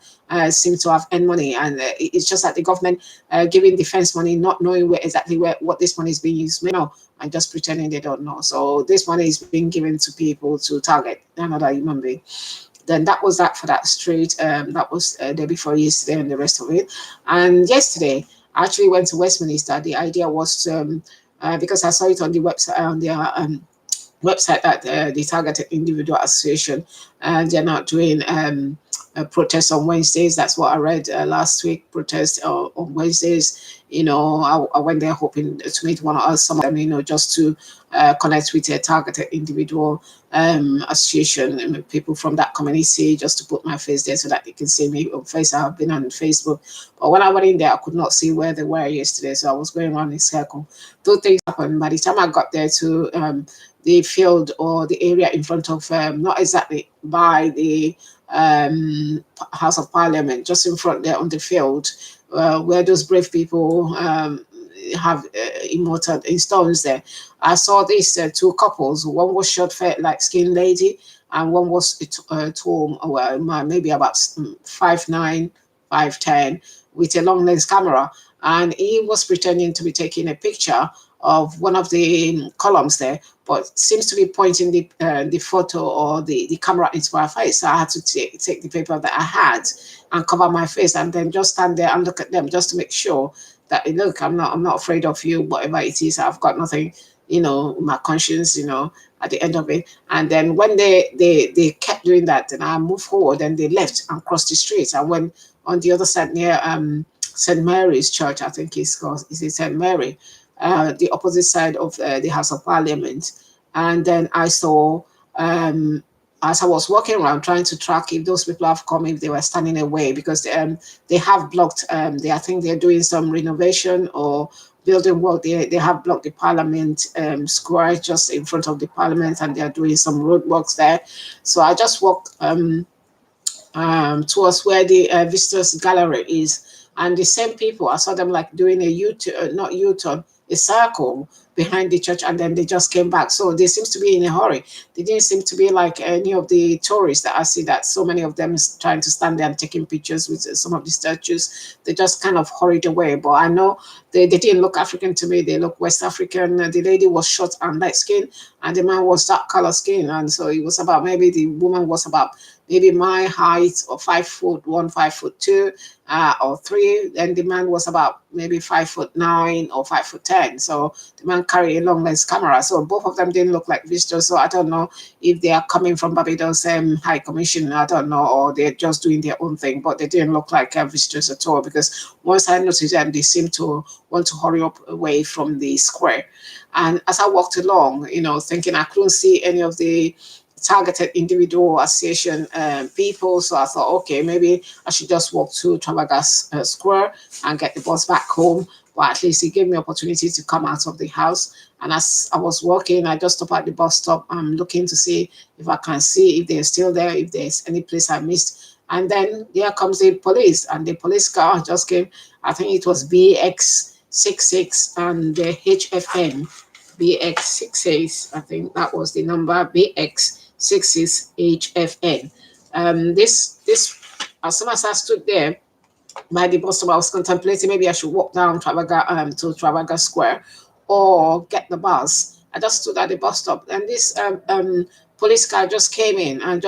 seem to have earned money, and it's just like the government giving defense money, not knowing exactly what this money is being used. And just pretending they don't know. So this money is being given to people to target another human being. Then that was that for that street. That was the day before yesterday and the rest of it. And yesterday, I actually went to Westminster. The idea was to, because I saw it on the website, on their website, that the Targeted Individual Association, they're not doing a protest on Wednesdays. That's what I read last week. Protest on Wednesdays. I went there hoping to meet some of them, just to connect with a targeted individual association and people from that community, just to put my face there so that they can see me on face. I've been on Facebook, but when I went in there, I could not see where they were yesterday, so I was going around in circle. Two things happened. By the time I got there to the field, or the area in front of, not exactly by the House of Parliament, just in front there on the field, where those brave people have immortal in stones there. I saw these two couples. One was short, like skinned lady, and one was tall, well, maybe about 5'9", 5'10", with a long lens camera, and he was pretending to be taking a picture of one of the columns there, but seems to be pointing the photo or the camera into my face. So I had to take the paper that I had and cover my face, and then just stand there and look at them, just to make sure that, look, I'm not afraid of you, whatever it is. I've got nothing, my conscience, at the end of it. And then when they kept doing that, then I moved forward, and they left and crossed the street. I went on the other side near St. Mary's Church, I think it's called. Is it St. Mary? The opposite side of the House of Parliament. And then I saw, as I was walking around trying to track if those people have come, if they were standing away, because they have blocked, I think they're doing some renovation or building work. They have blocked the Parliament square just in front of the Parliament, and they're doing some road works there. So I just walked towards where the visitors gallery is, and the same people, I saw them like doing a U-turn, not U-turn, a circle behind the church, and then they just came back. So they seems to be in a hurry. They didn't seem to be like any of the tourists that I see, that so many of them is trying to stand there and taking pictures with some of the statues. They just kind of hurried away. But I know they didn't look African to me. They look West African. The lady was short and light skin, and the man was dark color skin. And so it was about, maybe the woman was about maybe my height, or 5'1", 5'2", or 3, and the man was about maybe 5'9" or 5'10". So the man and carry a long lens camera. So both of them didn't look like visitors. So I don't know if they are coming from Barbados High Commission. I don't know, or they're just doing their own thing. But they didn't look like visitors at all, because once I noticed them, they seemed to want to hurry up away from the square. And as I walked along, thinking I couldn't see any of the targeted individual association people. So I thought, okay, maybe I should just walk to Trafalgar Square and get the bus back home. But at least it gave me opportunity to come out of the house. And as I was walking, I just stopped at the bus stop. I'm looking to see if I can see if they're still there, if there's any place I missed. And then here comes the police, and the police car just came. I think it was BX66 and the HFN. BX66, I think that was the number, BX66 HFN. This as soon as I stood there by the bus stop, I was contemplating maybe I should walk down to Trafalgar Square or get the bus. I just stood at the bus stop, and this police car just came in, and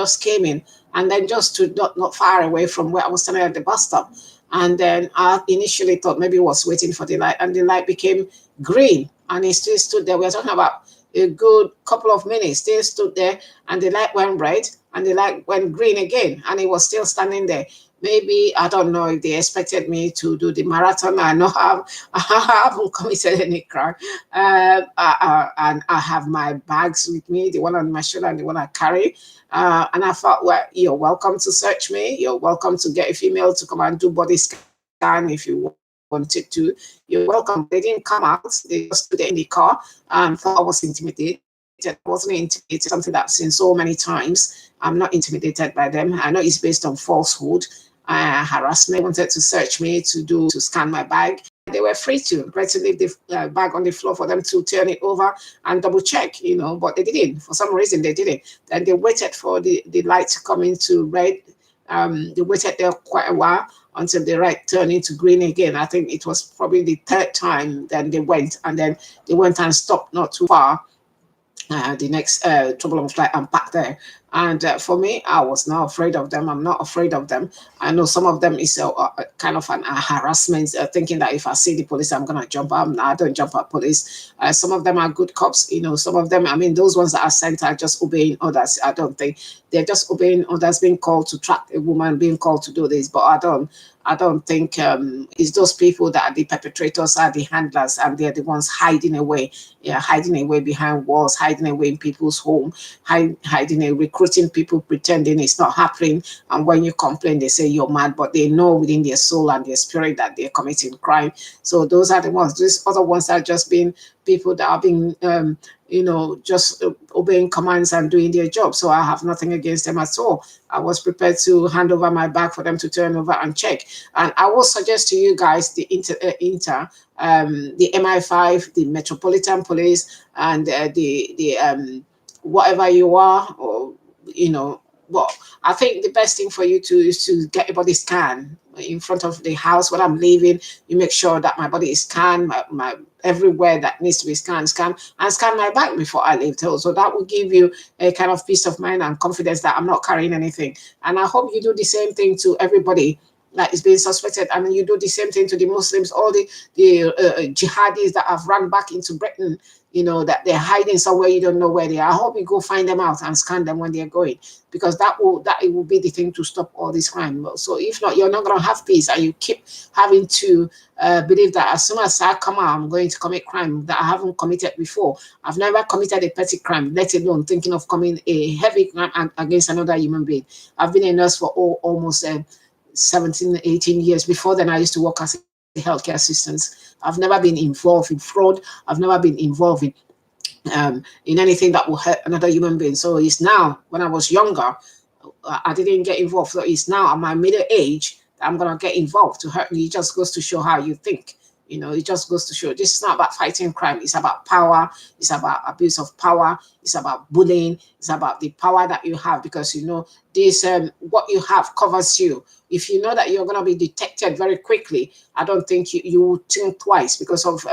then just stood not far away from where I was standing at the bus stop. And then I initially thought maybe it was waiting for the light, and the light became green, and he still stood there. We were talking about a good couple of minutes, still stood there, and the light went red, and the light went green again, and he was still standing there. Maybe, I don't know if they expected me to do the marathon. I know I haven't committed any crime. And I have my bags with me, the one on my shoulder and the one I carry. And I thought, well, you're welcome to search me. You're welcome to get a female to come and do body scan if you wanted to. You're welcome. They didn't come out. They just stood in the car and thought I was intimidated. I wasn't intimidated, something that I've seen so many times. I'm not intimidated by them. I know it's based on falsehood. Harassment, wanted to search me to scan my bag. They were free to leave the bag on the floor for them to turn it over and double check, but they didn't. For some reason, they didn't. Then they waited for the light to come into red. They waited there quite a while until the light turned into green again. I think it was probably the third time. Then they went, and then they went and stopped not too far. The next trouble of flight and back there. And for me, I was not afraid of them. I'm not afraid of them. I know some of them is kind of an harassment, thinking that if I see the police, I'm going to jump up. No, I don't jump at police. Some of them are good cops. Some of them, I mean, those ones that are sent are just obeying others. I don't think they're just obeying others, being called to track a woman, being called to do this. But I don't think it's those people that are the perpetrators, are the handlers, and they're the ones hiding away behind walls, hiding away in people's home, hiding away, recruiting people, pretending it's not happening. And when you complain, they say you're mad, but they know within their soul and their spirit that they're committing crime. So those are the ones. These other ones are just being people that are being just obeying commands and doing their job. So I have nothing against them at all. I was prepared to hand over my bag for them to turn over and check. And I will suggest to you guys the the MI5, the Metropolitan Police, and the whatever you are, or well, I think the best thing for you is to get a body scan in front of the house when I'm leaving. You make sure that my body is scanned, my everywhere that needs to be scanned, scan my bag before I leave. So that will give you a kind of peace of mind and confidence that I'm not carrying anything. And I hope you do the same thing to everybody that is being suspected. I mean, you do the same thing to the Muslims, all the jihadis that have run back into Britain, that they're hiding somewhere, you don't know where they are. I hope you go find them out and scan them when they're going, because it will be the thing to stop all this crime. So if not, you're not going to have peace, and you keep having to believe that as soon as I come out, I'm going to commit crime that I haven't committed before. I've never committed a petty crime, let alone thinking of committing a heavy crime against another human being. I've been a nurse for almost 17, 18 years. Before then, I used to work as a healthcare assistant. I've never been involved in fraud. I've never been involved in anything that will hurt another human being. So it's now, when I was younger, I didn't get involved. So it's now at my middle age that I'm going to get involved to hurt me. It just goes to show how you think. It just goes to show this is not about fighting crime. It's about power. It's about abuse of power. It's about bullying. It's about the power that you have, because this what you have covers you. If you know that you're going to be detected very quickly, I don't think you think twice because of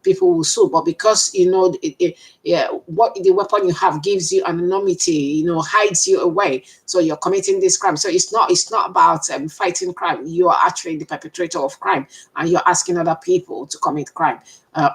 people who sue. But because what the weapon you have gives you anonymity, hides you away, so you're committing this crime. So it's not about fighting crime. You are actually the perpetrator of crime, and you're asking other people to commit crime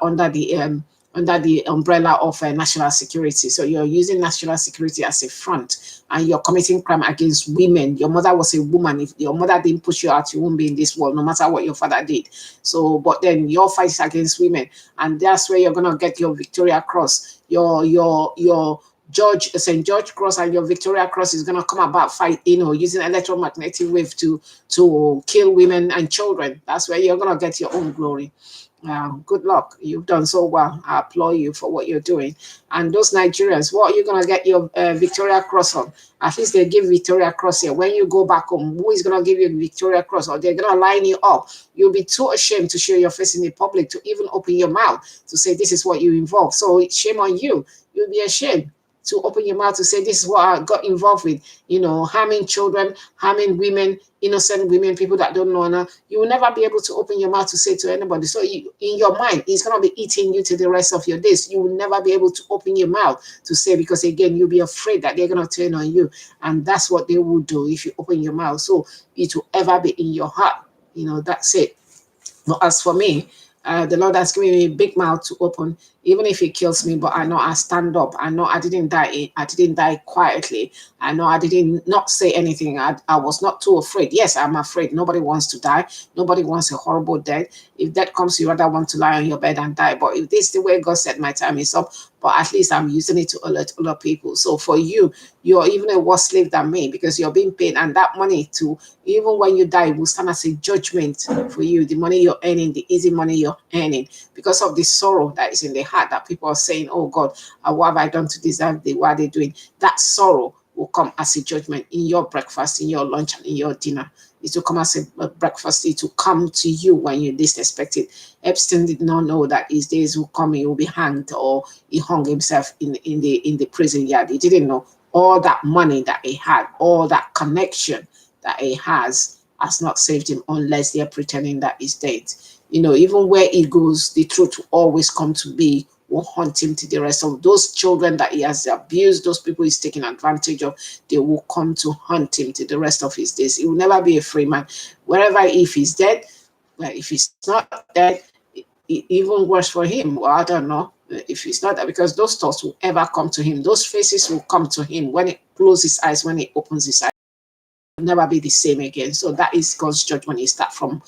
under the under the umbrella of national security. So you're using national security as a front, and you're committing crime against women. Your mother was a woman. If your mother didn't push you out, you won't be in this world, no matter what your father did. So, but then your fight is against women, and that's where you're gonna get your Victoria Cross, your George St. George Cross, and your Victoria Cross is gonna come about fight, using electromagnetic wave to kill women and children. That's where you're gonna get your own glory. Good luck. You've done so well. I applaud you for what you're doing. And those Nigerians, what are you going to get your Victoria Cross on? At least they give Victoria Cross here. When you go back home, who is going to give you Victoria Cross? Or they're going to line you up. You'll be too ashamed to show your face in the public, to even open your mouth to say this is what you involved. So shame on you. You'll be ashamed to open your mouth to say this is what I got involved with, harming children, harming women, innocent women, people that don't know her. You will never be able to open your mouth to say to anybody. So in your mind, it's going to be eating you to the rest of your days. You will never be able to open your mouth to say, because again, you'll be afraid that they're going to turn on you. And that's what they will do if you open your mouth. So it will ever be in your heart. That's it. But as for me, the Lord has given me a big mouth to open, even if He kills me. But I know I stand up. I know I didn't die. I didn't die quietly. I know I didn't not say anything. I was not too afraid. Yes, I'm afraid. Nobody wants to die. Nobody wants a horrible death. If death comes, you rather want to lie on your bed and die. But if this is the way God said my time is up, but at least I'm using it to alert other people. So for you, you're even a worse slave than me, because you're being paid, and that money too, even when you die, will stand as a judgment for you. The money you're earning, the easy money you're earning, because of the sorrow that is in the heart, that people are saying, oh God, what have I done to deserve this? What are they doing? That sorrow will come as a judgment in your breakfast, in your lunch, and in your dinner. It will come as a breakfast. It will come to you when you least expect it. Epstein did not know that his days will come. He will be hanged, or he hung himself in the prison yard. He didn't know all that money that he had, all that connection that he has not saved him, unless they're pretending that he's dead. Even where he goes, the truth will always come to be, will haunt him to the rest of those children that he has abused, those people he's taking advantage of. They will come to haunt him to the rest of his days. He will never be a free man. Wherever, if he's dead, well, if he's not dead, even worse for him. Well, I don't know if he's not dead, because those thoughts will ever come to him. Those faces will come to him when he closes his eyes, when he opens his eyes. Never be the same again. So that is God's judgment. He start from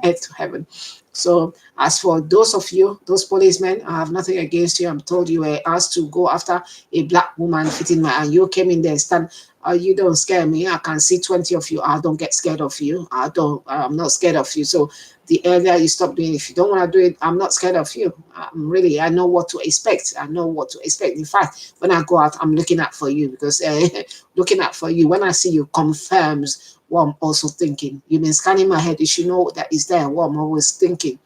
earth to heaven. So as for those of you, those policemen, I have nothing against you. I'm told you were asked to go after a black woman fitting and you came in there and stand. You don't scare me. I can see 20 of you. I don't get scared of you. I'm not scared of you. So the earlier you stop doing it, if you don't want to do it, I'm not scared of you. I know what to expect. I know what to expect. In fact, when I go out, I'm looking out for you, because looking out for you, when I see you, confirms what I'm also thinking. You've been scanning my head. You should know that is there, what I'm always thinking.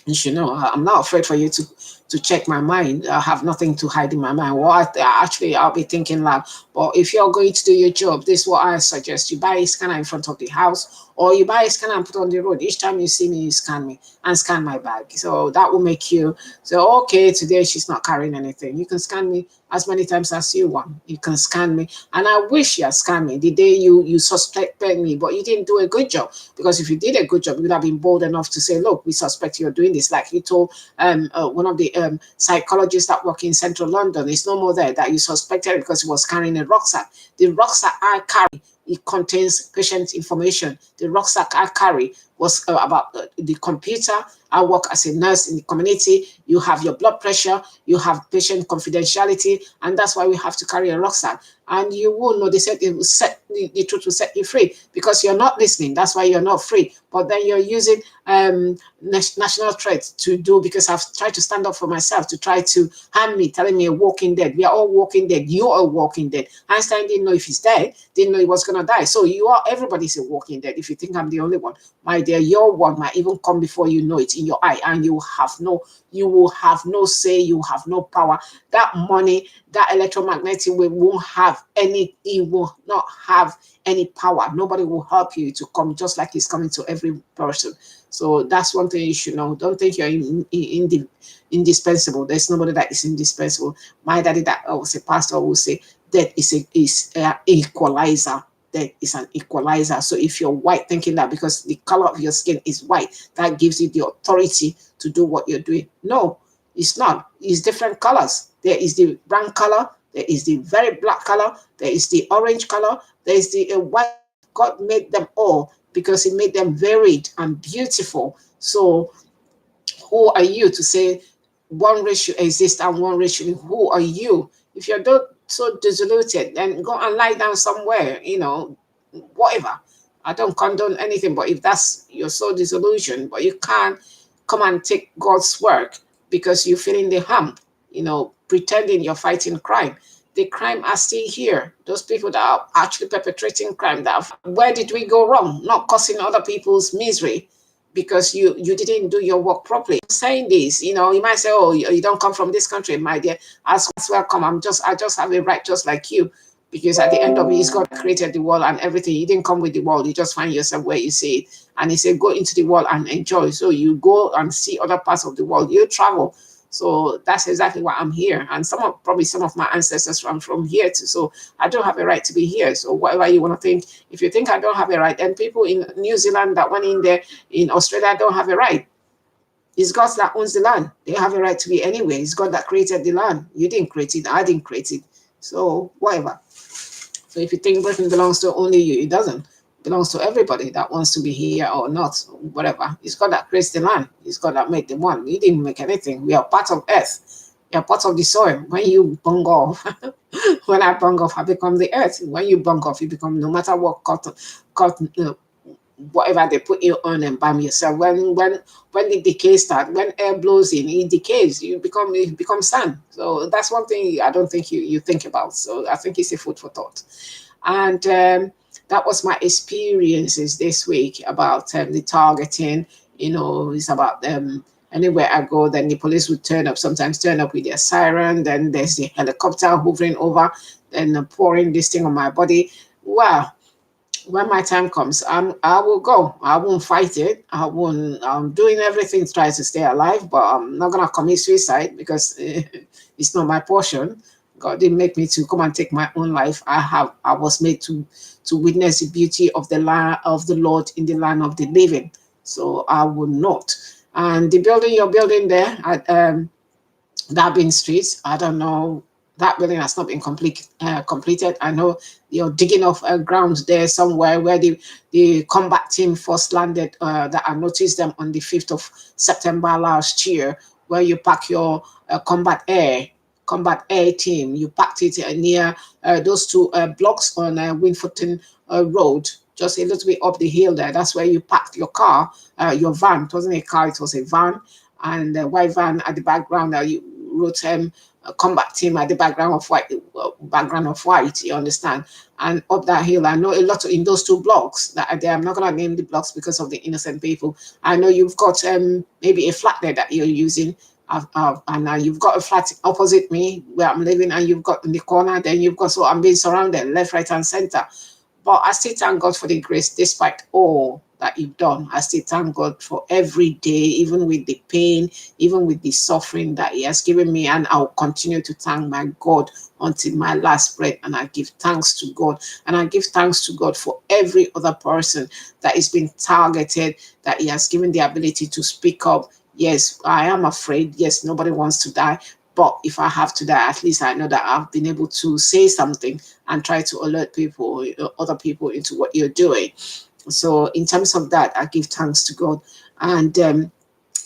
You should know I'm not afraid for you to check my mind. I have nothing to hide in my mind. Actually, I'll be thinking loud. But if you're going to do your job, this is what I suggest. You buy a scanner in front of the house, or you buy a scanner and put on the road. Each time you see me, you scan me and scan my bag. So that will make you say, okay, today she's not carrying anything. You can scan me as many times as you want. You can scan me. And I wish you had scanned me the day you suspected me, but you didn't do a good job. Because if you did a good job, you would have been bold enough to say, look, we suspect you're doing this. Like you told one of the psychologists that work in central London, it's no more there, that you suspected because he was carrying a rucksack. The rucksack I carry, it contains patient information. The rucksack I carry was about the computer. I work as a nurse in the community. You have your blood pressure, you have patient confidentiality, and that's why we have to carry a rucksack. And you will know, they said it will set the truth will set you free, because you're not listening. That's why you're not free. But then you're using national threat to do, because I've tried to stand up for myself, to try to harm me, telling me a walking dead. We are all walking dead. You are walking dead. Einstein didn't know if he's dead, didn't know he was gonna die. So everybody's a walking dead. If you think I'm the only one, my dear, your one might even come before you know it in your eye, and you will have no say, you have no power. That money, that electromagnetic wave won't have any, it will not have any power. Nobody will help you to come, just like it's coming to every person. So that's one thing you should know. Don't think you're indispensable. There's nobody that is indispensable. My daddy, that was a pastor, will say that is an equalizer. That is an equalizer. So if you're white, thinking that because the color of your skin is white, that gives you the authority to do what you're doing. No, It's not. It's different colors. There is the brown color. There is the very black color. There is the orange color. There is the white. God made them all because He made them varied and beautiful. So who are you to say one race should exist and one race should? Who are you? If you're so disillusioned, then go and lie down somewhere. Whatever. I don't condone anything, but if that's you're so disillusioned, but you can't come and take God's work because you're feeling the harm, pretending you're fighting crime. The crime are still here. Those people that are actually perpetrating crime, where did we go wrong? Not causing other people's misery because you didn't do your work properly. Saying this, you might say, oh, you don't come from this country, my dear. As welcome. I just have a right just like you. Because at the end of it, it's God created the world and everything. You didn't come with the world. You just find yourself where you see it. And He said, go into the world and enjoy. So you go and see other parts of the world. You travel. So that's exactly why I'm here. And probably some of my ancestors from here too. So I don't have a right to be here. So whatever you want to think, if you think I don't have a right, then people in New Zealand that went in there, in Australia, don't have a right. It's God that owns the land. They have a right to be anywhere. It's God that created the land. You didn't create it. I didn't create it. So whatever. So if you think Britain belongs to only you, it doesn't. It belongs to everybody that wants to be here or not, whatever. It's God that creates the land. It's God that made the one. We didn't make anything. We are part of earth. We are part of the soil. When you bung off, when I bung off, I become the earth. When you bung off, you become, no matter what cotton, whatever they put you on and bam yourself. When the decay starts, when air blows in, it decays. You become sand. So that's one thing I don't think you think about. So I think it's a food for thought. And that was my experiences this week about the targeting. It's about anywhere I go, then the police would sometimes turn up with their siren. Then there's the helicopter hovering over, then pouring this thing on my body. Wow. When my time comes, I will go. I won't fight it. I'm doing everything to try to stay alive, but I'm not gonna commit suicide because it's not my portion. God didn't make me to come and take my own life. I was made to witness the beauty of the land of the Lord in the land of the living. So I will not. And the building you're building there at Darwin Street, I don't know. That building has not been completed. I know you're digging off ground there somewhere where the combat team first landed. That I noticed them on the 5th of September last year, where you pack your combat air team. You packed it near those two blocks on Winfordton Road, just a little bit up the hill there. That's where you parked your car, your van. It wasn't a car, it was a van. And the white van at the background, you wrote a combat team at the background of white, you understand? And up that hill, I know a lot in those two blocks that are there. I'm not going to name the blocks because of the innocent people. I know you've got maybe a flat there that you're using. And you've got a flat opposite me where I'm living, and you've got in the corner, then you've got, so I'm being surrounded left, right, and center. But I still thank God for the grace, despite all that you've done. I still thank God for every day, even with the pain, even with the suffering that He has given me. And I'll continue to thank my God until my last breath. And I give thanks to God. And I give thanks to God for every other person that is being targeted, that He has given the ability to speak up. Yes, I am afraid. Yes, nobody wants to die. But if I have to die, at least I know that I've been able to say something and try to alert people, other people, into what you're doing. So in terms of that, I give thanks to God. And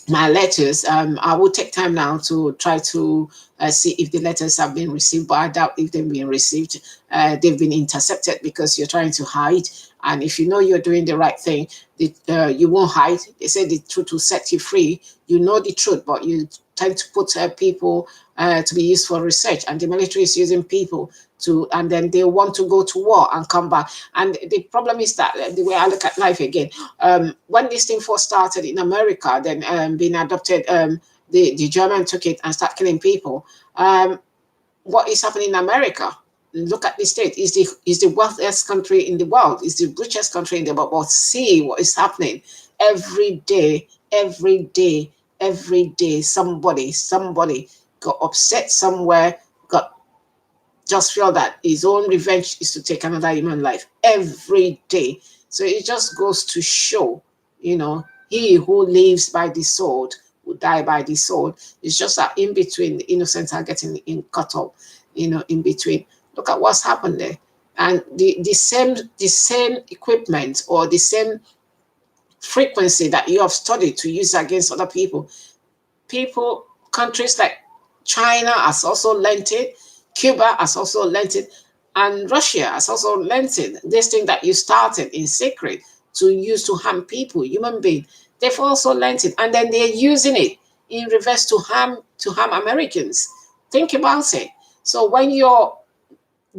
my letters, I will take time now to try to see if the letters have been received, but I doubt if they've been received. They've been intercepted because you're trying to hide. And if you know you're doing the right thing, you won't hide. They say the truth will set you free. You know the truth, but you tend to put people to be used for research. And the military is using people and then they want to go to war and come back. And the problem is that the way I look at life again, when this thing first started in America, then being adopted, the German took it and started killing people. What is happening in America? Look at the state. Is the wealthiest country in the world. Is the richest country in the world. But see what is happening every day. Somebody got upset somewhere, just feel that his own revenge is to take another human life every day. So it just goes to show, he who lives by the sword who die by the sword. It's just that in between, the innocents are getting cut up, in between. Look at what's happened there. And the same equipment or the same frequency that you have studied to use against other people, countries like China has also lent it, Cuba has also lent it, and Russia has also lent it. This thing that you started in secret to use to harm people, human beings, they've also lent it, and then they're using it in reverse to harm Americans. Think about it. So when you're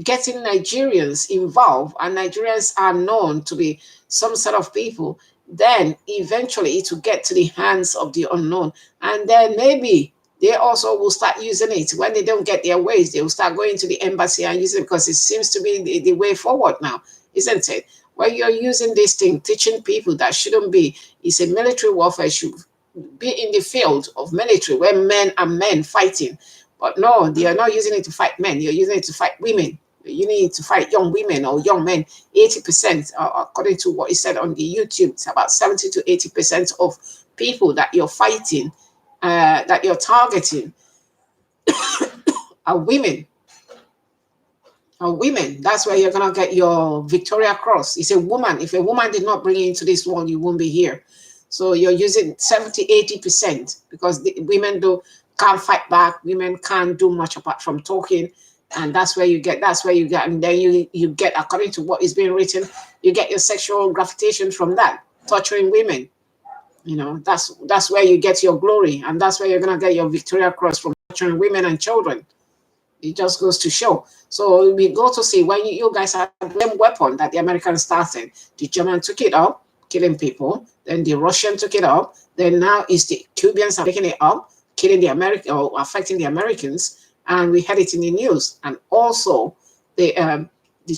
getting Nigerians involved, and Nigerians are known to be some sort of people, then eventually it will get to the hands of the unknown. And then maybe they also will start using it. When they don't get their ways, they will start going to the embassy and using it, because it seems to be the way forward now, isn't it? When you're using this thing, teaching people that shouldn't be, it's a military warfare, should be in the field of military where men are men fighting. But no, they are not using it to fight men, you're using it to fight women. You need to fight young women or young men. 80%, according to what he said on the YouTube, it's about 70 to 80% of people that you're fighting, that you're targeting, are women. Are women. That's where you're gonna get your Victoria Cross. It's a woman. If a woman did not bring you into this world, you won't be here. So you're using 70, 80%, because the women can't fight back. Women can't do much apart from talking. And that's where you get, and then you get, according to what is being written, you get your sexual gratification from that, torturing women. That's where you get your glory, and that's where you're gonna get your Victoria Cross, from torturing women and children. It just goes to show. So we go to see, when you guys have the weapon that the Americans started, the German took it up, killing people, then the Russian took it up, then now it's the Cubans are taking it up, killing the American, or affecting the Americans. And we had it in the news, and also the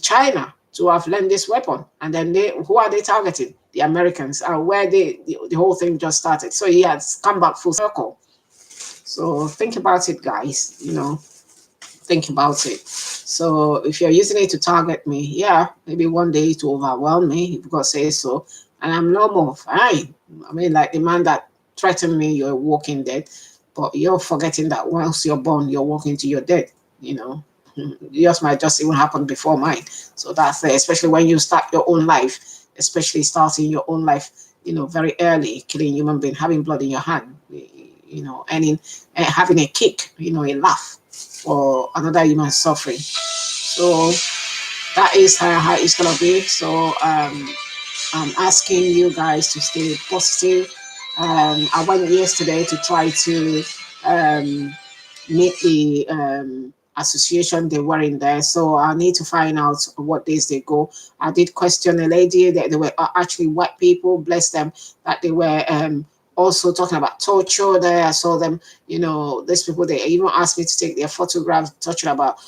China to have lent this weapon, and then who are they targeting? The Americans, where the whole thing just started. So he has come back full circle. So think about it, guys. Think about it. So if you're using it to target me, yeah, maybe one day to overwhelm me, if God says so, and I'm no more, fine. I mean, like the man that threatened me, you're walking dead. But you're forgetting that once you're born, you're walking to your death. Yours might just even happen before mine. So that's it, especially when you start your own life, especially starting your own life, very early, killing human being, having blood in your hand, and having a kick, a laugh for another human suffering. So that is how it's going to be. So I'm asking you guys to stay positive. I went yesterday to try to meet the association they were in there. So I need to find out what days they go. I did question a lady that they were actually white people, bless them, that they were also talking about torture there. I saw them, these people, they even asked me to take their photograph, talking about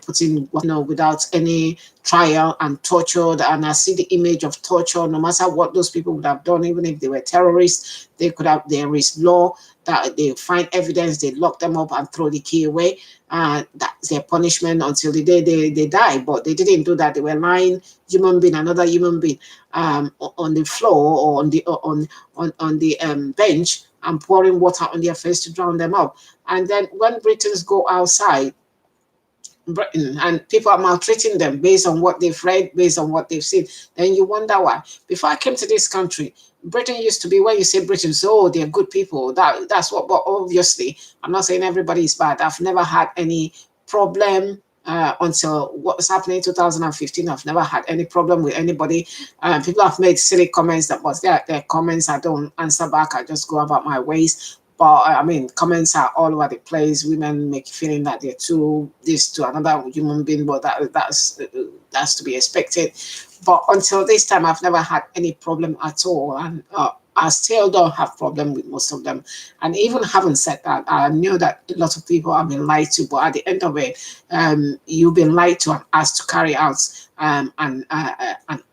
putting, without any trial and tortured. And I see the image of torture, no matter what those people would have done, even if they were terrorists, there is law that they find evidence, they lock them up and throw the key away. That's their punishment until the day they die. But they didn't do that. They were lying human being, another human being, on the floor or on the bench, and pouring water on their face to drown them out. And then when Britons go outside Britain and people are maltreating them based on what they've read, based on what they've seen, then you wonder why. Before I came to this country, Britain used to be, when you say Britain, so they're good people. That's what, but obviously, I'm not saying everybody is bad. I've never had any problem until what was happening in 2015. I've never had any problem with anybody. People have made silly comments, but their comments I don't answer back. I just go about my ways. But I mean, comments are all over the place. Women make feeling that they're too this to another human being, but that's to be expected. But until this time, I've never had any problem at all, and I still don't have problem with most of them. And even having said that, I knew that a lot of people have been lied to. But at the end of it, you've been lied to and asked to carry out an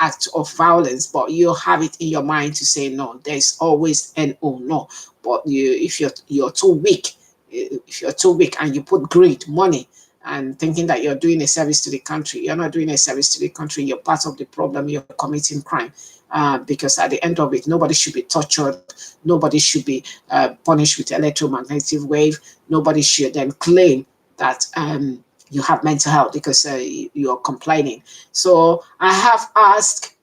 act of violence, but you have it in your mind to say no. There's always an oh no. But if you're too weak, and you put greed, money, and thinking that you're doing a service to the country, you're not doing a service to the country. You're part of the problem. You're committing crime. because at the end of it, nobody should be tortured. Nobody should be punished with electromagnetic wave. Nobody should then claim that you have mental health because you're complaining. So I have asked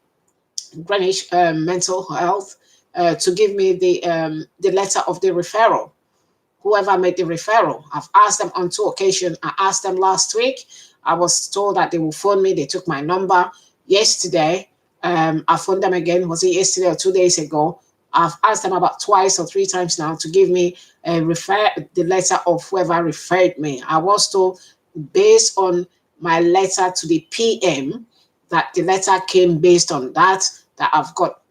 Greenwich Mental Health to give me the letter of the referral. Whoever made the referral, I've asked them on 2 occasions. I asked them last week. I was told that they will phone me. They took my number yesterday. I phoned them again. Was it yesterday or 2 days ago? I've asked them about 2 or 3 times now to give me the letter of whoever referred me. I was told, based on my letter to the PM, that the letter came based on that I've got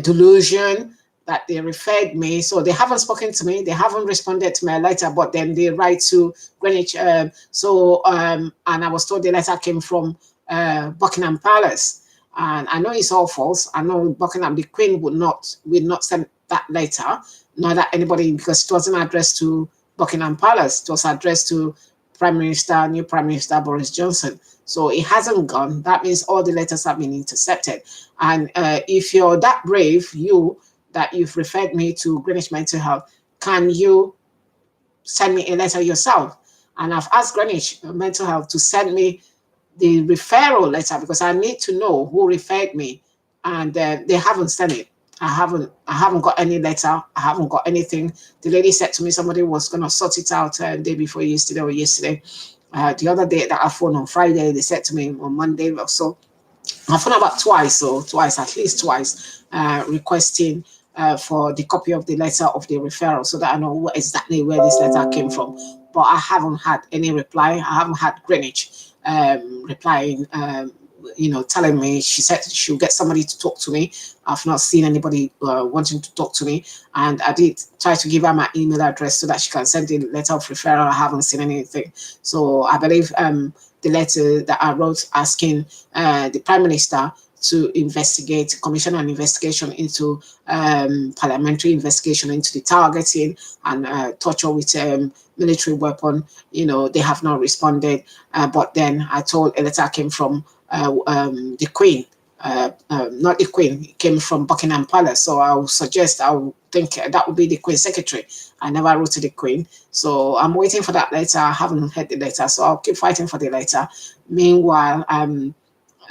delusion, that they referred me. So they haven't spoken to me. They haven't responded to my letter, but then they write to Greenwich. And I was told the letter came from Buckingham Palace. And I know it's all false. I know Buckingham, the Queen would not send that letter, nor that anybody, because it wasn't addressed to Buckingham Palace. It was addressed to new Prime Minister Boris Johnson. So it hasn't gone. That means all the letters have been intercepted. And if you're that brave, that you've referred me to Greenwich Mental Health, can you send me a letter yourself? And I've asked Greenwich Mental Health to send me the referral letter because I need to know who referred me, and they haven't sent it. I haven't got any letter. I haven't got anything. The lady said to me somebody was going to sort it out the day before yesterday or yesterday. The other day that I phoned on Friday, they said to me on Monday or so. I phoned about at least twice, requesting for the copy of the letter of the referral so that I know exactly where this letter came from. But I haven't had any reply. I haven't had Greenwich replying, telling me. She said she'll get somebody to talk to me. I've not seen anybody wanting to talk to me. And I did try to give her my email address so that she can send the letter of referral. I haven't seen anything. So I believe the letter that I wrote asking the Prime Minister to commission an investigation into parliamentary investigation into the targeting and torture with military weapon. They have not responded. But then I told a letter came from the Queen, not the Queen, it came from Buckingham Palace. So I would think that would be the Queen's secretary. I never wrote to the Queen. So I'm waiting for that letter. I haven't heard the letter. So I'll keep fighting for the letter. Meanwhile,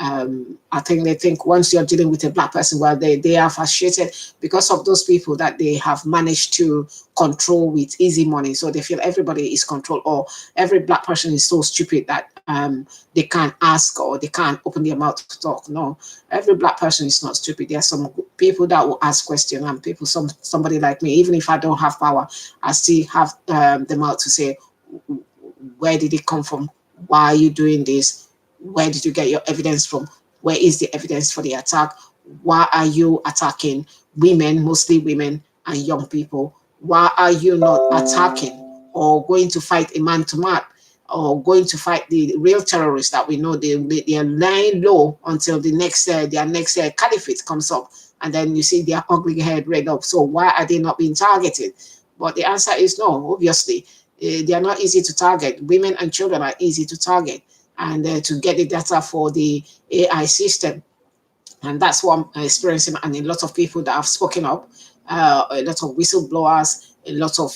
I think they think once you're dealing with a black person, well, they are frustrated because of those people that they have managed to control with easy money. So they feel everybody is controlled, or every black person is so stupid that they can't ask or they can't open their mouth to talk. No, every black person is not stupid. There are some people that will ask questions, and somebody like me, even if I don't have power, I still have the mouth to say, where did it come from? Why are you doing this? Where did you get your evidence from? Where is the evidence for the attack? Why are you attacking women, mostly women and young people? Why are you not attacking or going to fight a man-to-man or going to fight the real terrorists that we know they are lying low until their next caliphate comes up, and then you see their ugly head red up. So why are they not being targeted? But the answer is no, obviously. They are not easy to target. Women and children are easy to target. And to get the data for the AI system. And that's what I'm experiencing. And a lot of people that have spoken up, a lot of whistleblowers, a lot of,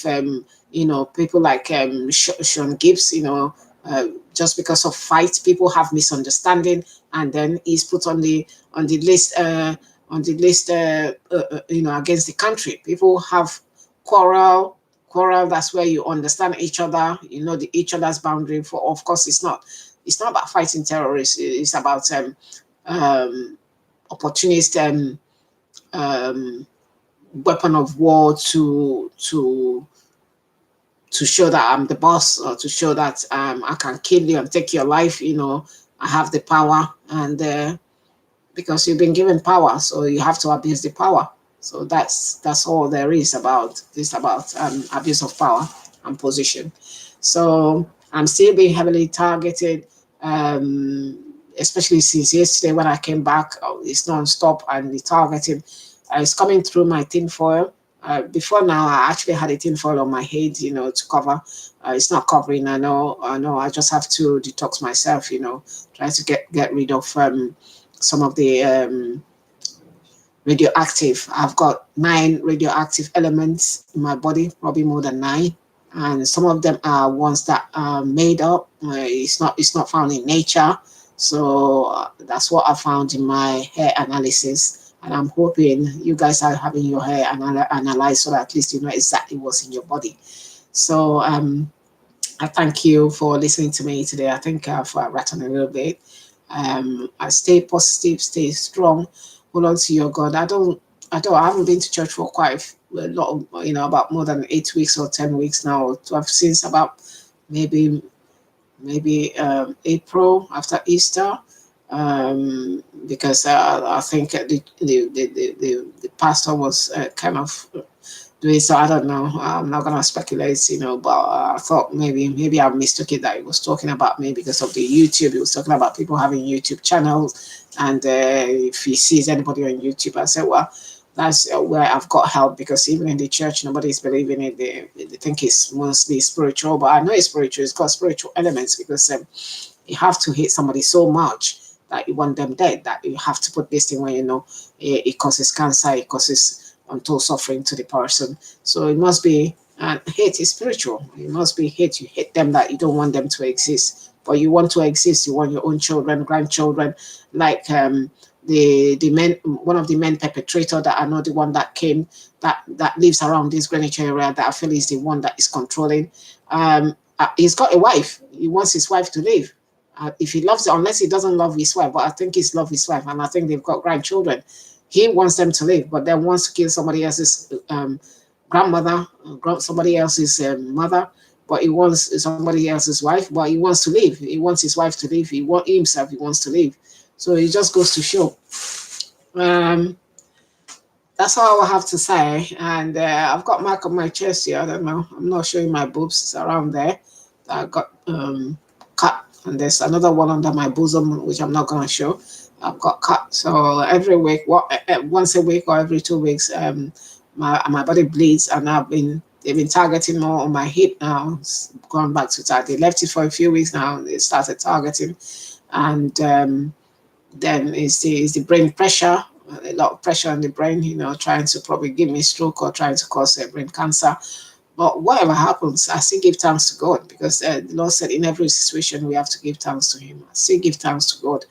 people like Sean Gibbs, just because of fights, people have misunderstanding, and then he's put on the list, against the country. People have quarrel, that's where you understand each other, each other's boundary. Of course, it's not about fighting terrorists. It's about opportunist weapon of war to show that I'm the boss, or to show that I can kill you and take your life. I have the power, and because you've been given power, so you have to abuse the power. So that's all there is about abuse of power and position. So I'm still being heavily targeted, especially since yesterday when I came back. It's non-stop, and the targeting is coming through my tinfoil. Before now, I actually had a tinfoil on my head, to cover. It's not covering. I know. I just have to detox myself, try to get rid of some of the radioactive. I've got 9 radioactive elements in my body, probably more than 9, and some of them are ones that are made up. It's not found in nature. So that's what I found in my hair analysis, and I'm hoping you guys are having your hair analyzed so that at least you know exactly what's in your body. So I thank you for listening to me today. I think I've rattled a little bit. I stay positive, stay strong, hold on to your God. I haven't been to church for quite a lot, about more than 8 weeks or 10 weeks now. 12 since about maybe April after Easter, because I think the pastor was kind of doing so. I don't know. I'm not gonna speculate, but I thought maybe I mistook it that he was talking about me because of the YouTube. He was talking about people having YouTube channels, and if he sees anybody on YouTube, I said, well, that's where I've got help, because even in the church, nobody's believing it. They think it's mostly spiritual, but I know it's spiritual. It's got spiritual elements, because you have to hate somebody so much that you want them dead, that you have to put this thing where it causes cancer, it causes untold suffering to the person. So it must be, and hate is spiritual. It must be hate. You hate them, that you don't want them to exist, but you want to exist. You want your own children, grandchildren, like the men, one of the men perpetrator that I know, the one that came, that lives around this Greenwich area, that I feel is the one that is controlling. He's got a wife. He wants his wife to live. If he loves it, unless he doesn't love his wife, but I think he's loved his wife, and I think they've got grandchildren. He wants them to live, but then wants to kill somebody else's grandmother, somebody else's mother, but he wants somebody else's wife, but he wants to live. He wants his wife to live. He wants to live. So it just goes to show. That's all I have to say. And I've got mark on my chest here. I don't know. I'm not showing my boobs. It's around there. I got cut. And there's another one under my bosom, which I'm not going to show. I've got cut. So every week, once a week or every 2 weeks, my body bleeds. And they've been targeting more on my hip now. It's gone back to that. They left it for a few weeks now. They started targeting. And then is the brain pressure, a lot of pressure on the brain, trying to probably give me stroke or trying to cause brain cancer. But whatever happens, I still give thanks to God, because the Lord said in every situation we have to give thanks to Him. I still give thanks to God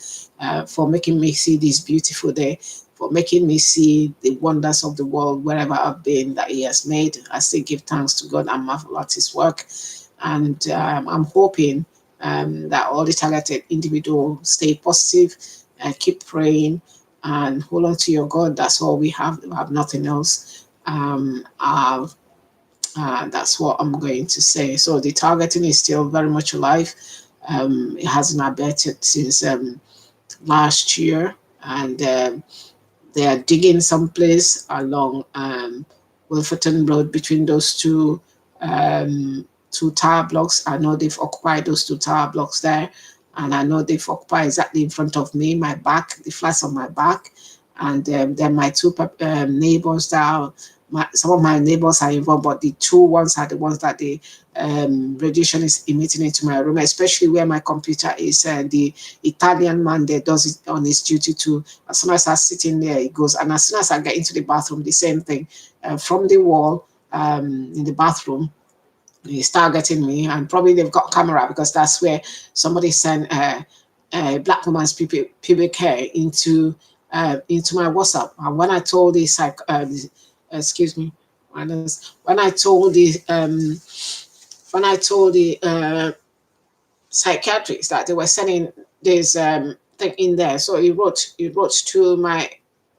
for making me see this beautiful day, for making me see the wonders of the world wherever I've been that He has made. I still give thanks to God and marvel at His work. And I'm hoping that all the targeted individuals stay positive and keep praying and hold on to your God. That's all we have. We have nothing else. That's what I'm going to say. So the targeting is still very much alive. It hasn't abated since last year, and they are digging some place along Wilferton Road between those two tower blocks. I know they've occupied those 2 tower blocks there, and I know they've occupied exactly in front of me, my back, the flats on my back, and then my 2 neighbors there. Some of my neighbors are involved, but the 2 ones are the ones that the radiation is emitting into my room, especially where my computer is. The Italian man there does it on his duty too. As soon as I sit in there, it goes. And as soon as I get into the bathroom, the same thing. From the wall in the bathroom, he's targeting me, and probably they've got camera, because that's where somebody sent a black woman's pubic hair into my WhatsApp. And when I told the psychiatrists that they were sending this thing in there, so he wrote to my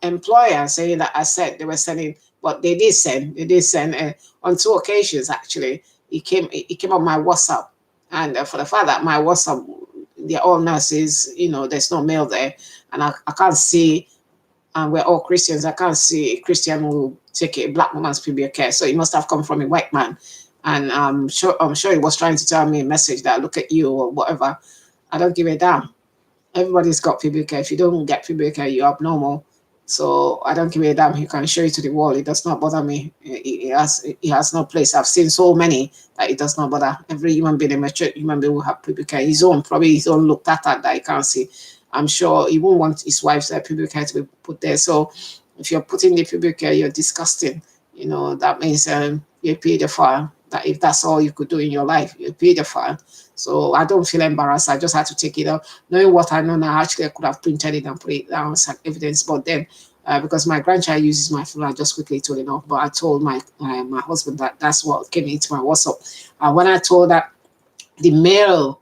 employer saying that I said they were sending, but they did send on 2 occasions actually. It came on my WhatsApp, and for the fact that my WhatsApp, they're all nurses, there's no mail there, and I can't see, and we're all Christians, I can't see a Christian who take a black woman's pubic care. So it must have come from a white man, and I'm sure he was trying to tell me a message that look at you or whatever. I don't give a damn. Everybody's got pubic care. If you don't get pubic care, you're abnormal. So I don't give a damn. He can show it to the wall. It does not bother me. It has no place. I've seen so many that it does not bother. Every human being, a mature human being, will have pubic hair. His own looked at that he can't see. I'm sure he won't want his wife's pubic hair to be put there. So if you're putting the pubic hair, you're disgusting. You know, that means you're a pedophile. That if that's all you could do in your life, you're a pedophile. So I don't feel embarrassed. I just had to take it out. Knowing what I know now, actually I could have printed it and put it down as evidence. But then because my grandchild uses my phone, I just quickly told it off. But I told my husband that that's what came into my WhatsApp. And when I told that the male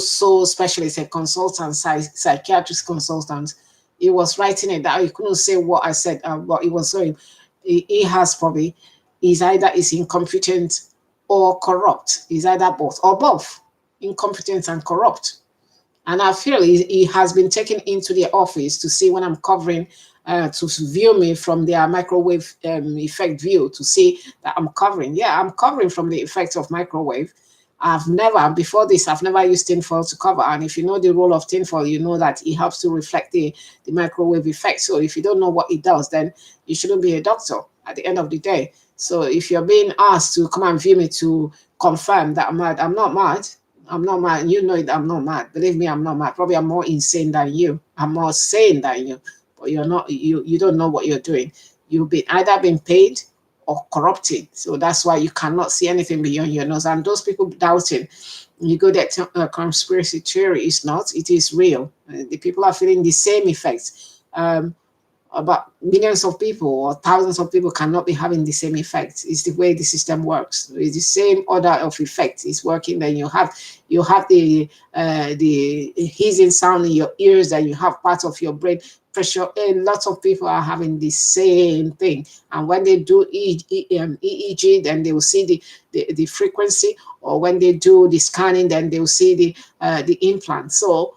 soul specialist, a consultant, psychiatrist consultant, he was writing it down. He couldn't say what I said, but he was saying he has probably, is either is incompetent or corrupt. Is either both or both, incompetent and corrupt. And I feel he has been taken into the office to see when I'm covering, to view me from their microwave effect view, to see that I'm covering. Yeah, I'm covering from the effects of microwave. Before this, I've never used tinfoil to cover. And if you know the role of tinfoil, you know that it helps to reflect the microwave effect. So if you don't know what it does, then you shouldn't be a doctor at the end of the day. So if you're being asked to come and view me to confirm that I'm mad, I'm not mad. I'm not mad. You know it, I'm not mad. Believe me, I'm not mad. Probably I'm more insane than you. I'm more sane than you. But you're not, you don't know what you're doing. You've been either been paid or corrupted. So that's why you cannot see anything beyond your nose. And those people doubting, you go that conspiracy theory is not, it is real. The people are feeling the same effects. About millions of people or thousands of people cannot be having the same effect. It's the way the system works. It's the same order of effect is working. Then you have the hissing sound in your ears, and you have part of your brain pressure. A lot of people are having the same thing. And when they do EEG, then they will see the frequency, or when they do the scanning, then they will see the implant. So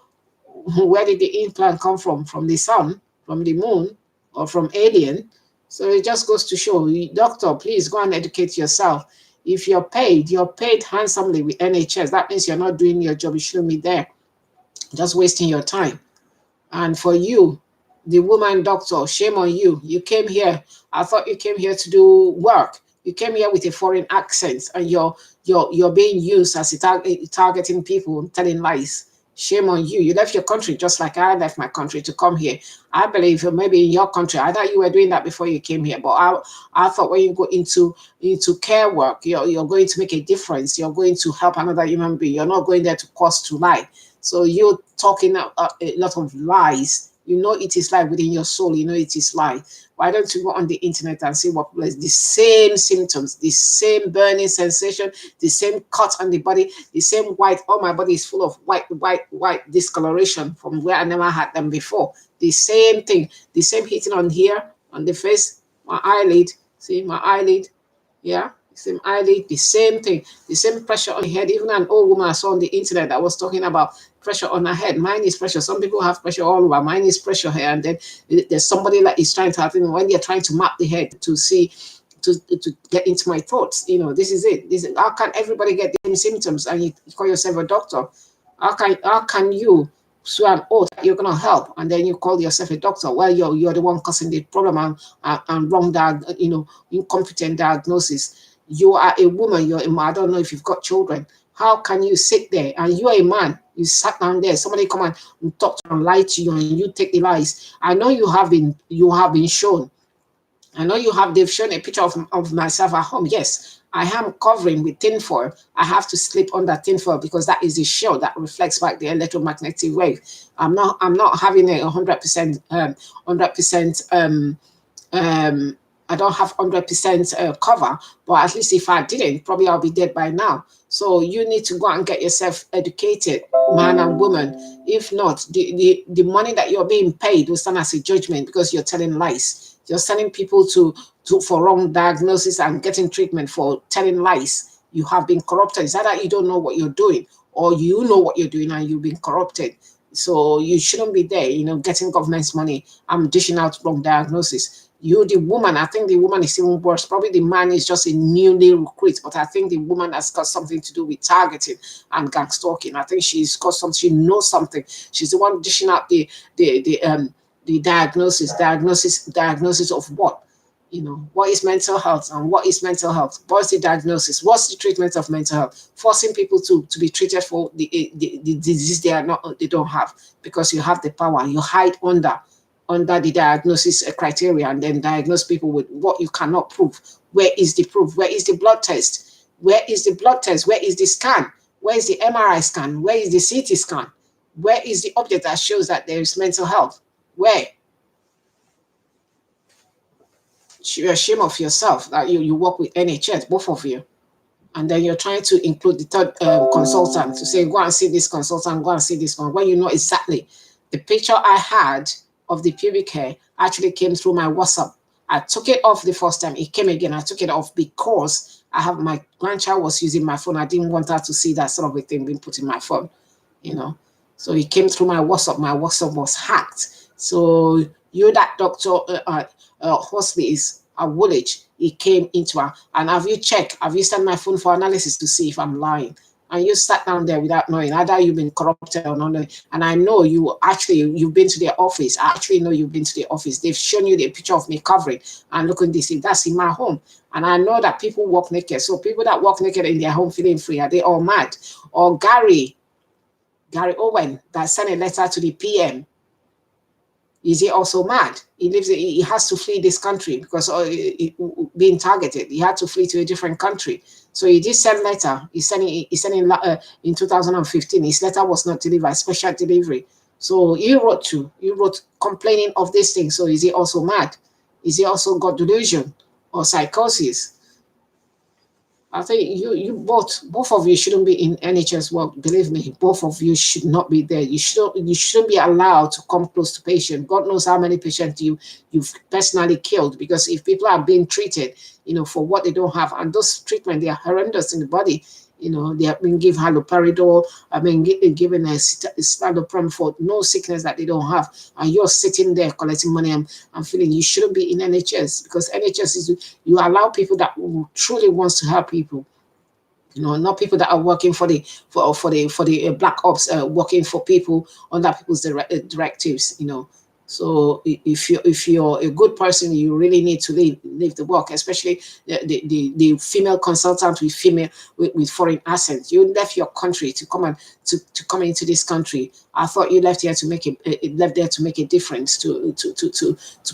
where did the implant come from? From the sun, from the moon, or from alien? So it just goes to show, doctor, please go and educate yourself. If you're paid handsomely with NHS. That means you're not doing your job. You shouldn't be there, just wasting your time. And for you, the woman doctor, shame on you. You came here. I thought you came here to do work. You came here with a foreign accent, and you're being used as targeting people, telling lies. Shame on you. You left your country just like I left my country to come here. I believe maybe in your country, I thought you were doing that before you came here. But I thought when you go into care work, you're going to make a difference. You're going to help another human being. You're not going there to cause to lie. So you're talking a lot of lies. You know it is lie within your soul. You know it is lie. Why don't you go on the internet and see what the same symptoms, the same burning sensation, the same cut on the body, the same white. Oh, my body is full of white discoloration from where I never had them before. The same thing, the same hitting on here, on the face, my eyelid. See my eyelid, yeah. Same eyelid, the same thing, the same pressure on the head. Even an old woman I saw on the internet that was talking about pressure on her head. Mine is pressure. Some people have pressure all over. Mine is pressure here. And then there's somebody that is trying to have, when they're trying to map the head to see, to get into my thoughts. This is it. How can everybody get the same symptoms and you call yourself a doctor? How can you swear an oath that you're going to help, and then you call yourself a doctor? Well, you're the one causing the problem and wrong incompetent diagnosis. You are a woman. I don't know if you've got children. How can you sit there, and you're a man? You sat down there. Somebody come and talk and lie to you, and you take the lies. I know you have been shown. I know they've shown a picture of myself at home. Yes, I am covering with tinfoil. I have to sleep under tinfoil because that is a shell that reflects back the electromagnetic wave. I'm not having a 100%. I don't have 100% cover, but at least if I didn't, probably I'll be dead by now. So you need to go and get yourself educated, man and woman. If not, the money that you're being paid will stand as a judgment because you're telling lies. You're sending people for wrong diagnosis and getting treatment for telling lies. You have been corrupted. It's either you don't know what you're doing, or you know what you're doing and you've been corrupted. So you shouldn't be there, getting government's money. I'm dishing out wrong diagnosis. You, the woman, I think the woman is even worse. Probably the man is just a newly recruit, but I think the woman has got something to do with targeting and gangstalking. I think she's got something. She knows something. She's the one dishing out the diagnosis. Diagnosis of what? You know, what is mental health and what is mental health? What's the diagnosis? What's the treatment of mental health? Forcing people to be treated for the disease they don't have, because you have the power. You hide under the diagnosis criteria and then diagnose people with what you cannot prove. Where is the proof? Where is the blood test? Where is the blood test? Where is the scan? Where is the MRI scan? Where is the CT scan? Where is the object that shows that there is mental health? Where? You're ashamed of yourself that you work with NHS, both of you. And then you're trying to include the third consultant to say, go and see this consultant, go and see this one, when you know exactly. The picture I had of the pubic hair actually came through my WhatsApp. I took it off the first time. It came again. I took it off because I have my grandchild was using my phone. I didn't want her to see that sort of a thing being put in my phone, you know. So it came through my WhatsApp. My WhatsApp was hacked. So you, that doctor, hospice at Woolwich, it came into her. And have you checked? Have you sent my phone for analysis to see if I'm lying? And you sat down there without knowing either you've been corrupted or not. And I know you've been to their office. I actually know you've been to the office. They've shown you the picture of me covering. And look at this, that's in my home. And I know that people walk naked. So people that walk naked in their home feeling free, are they all mad? Or Gary Owen that sent a letter to the PM. Is he also mad? He has to flee this country because being targeted. He had to flee to a different country. So he did send letter. He sent in 2015. His letter was not delivered, special delivery. So he wrote complaining of this thing. So is he also mad? Is he also got delusion or psychosis? I think you both of you shouldn't be in NHS work. Believe me, both of you should not be there. You shouldn't be allowed to come close to patients. God knows how many patients you've personally killed, because if people are being treated, you know, for what they don't have, and those treatment, they are horrendous in the body. You know, they have been given haloperidol, given a citalopram for no sickness that they don't have, and you're sitting there collecting money and feeling you shouldn't be in NHS, because NHS is, you allow people that truly wants to help people. You know, not people that are working for the black ops, working for people under people's directives. You know. So if you're a good person, you really need to leave the work, especially the female consultant with foreign accent. You left your country to come come into this country. I thought you left here to make a difference to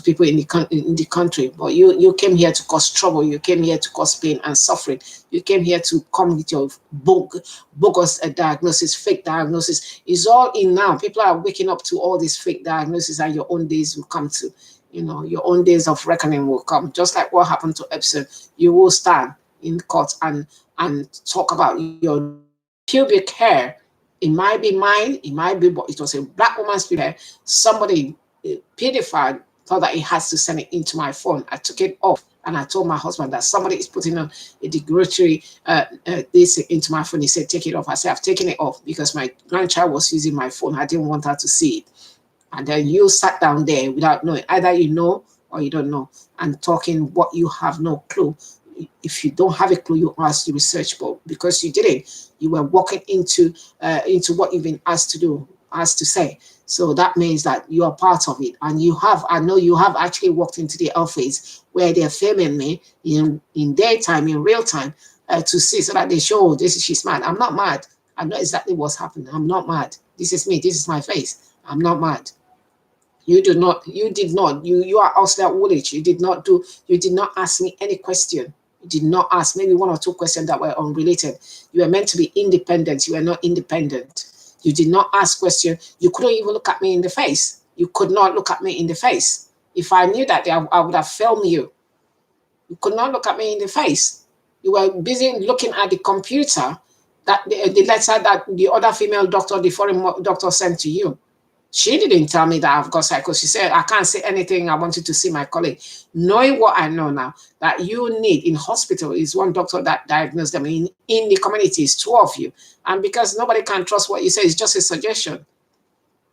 people in the country. But you came here to cause trouble. You came here to cause pain and suffering. You came here to come with your bogus diagnosis, fake diagnosis. It's all in now. People are waking up to all these fake diagnoses, and your own days will come to, you know, your own days of reckoning will come. Just like what happened to Epson, you will stand in court and talk about your pubic hair. It might be mine, it might be, but it was a black woman's pubic hair. Somebody pedophile thought that he has to send it into my phone. I took it off. And I told my husband that somebody is putting on a derogatory this into my phone. He said, take it off. I said, I've taken it off because my grandchild was using my phone. I didn't want her to see it. And then you sat down there without knowing. Either you know or you don't know. And talking what you have no clue. If you don't have a clue, you ask the research, but because you didn't, you were walking into what you've been asked to do, asked to say. So that means that you are part of it. And I know you have actually walked into the office where they're filming me in daytime, in real time, to see, so that they show, she's mad. I'm not mad. I know exactly what's happening. I'm not mad. This is me. This is my face. I'm not mad. You did not. You are also at Woolwich. You did not ask me any question. You did not ask maybe one or two questions that were unrelated. You were meant to be independent. You were not independent. You did not ask questions. You couldn't even look at me in the face. You could not look at me in the face. If I knew that, I would have filmed you. You could not look at me in the face. You were busy looking at the computer, that the letter that the other female doctor, the foreign doctor, sent to you. She didn't tell me that I've got psychosis. She said, I can't say anything. I wanted to see my colleague. Knowing what I know now, that you need in hospital is one doctor that diagnosed them. In the community is two of you. And because nobody can trust what you say, it's just a suggestion.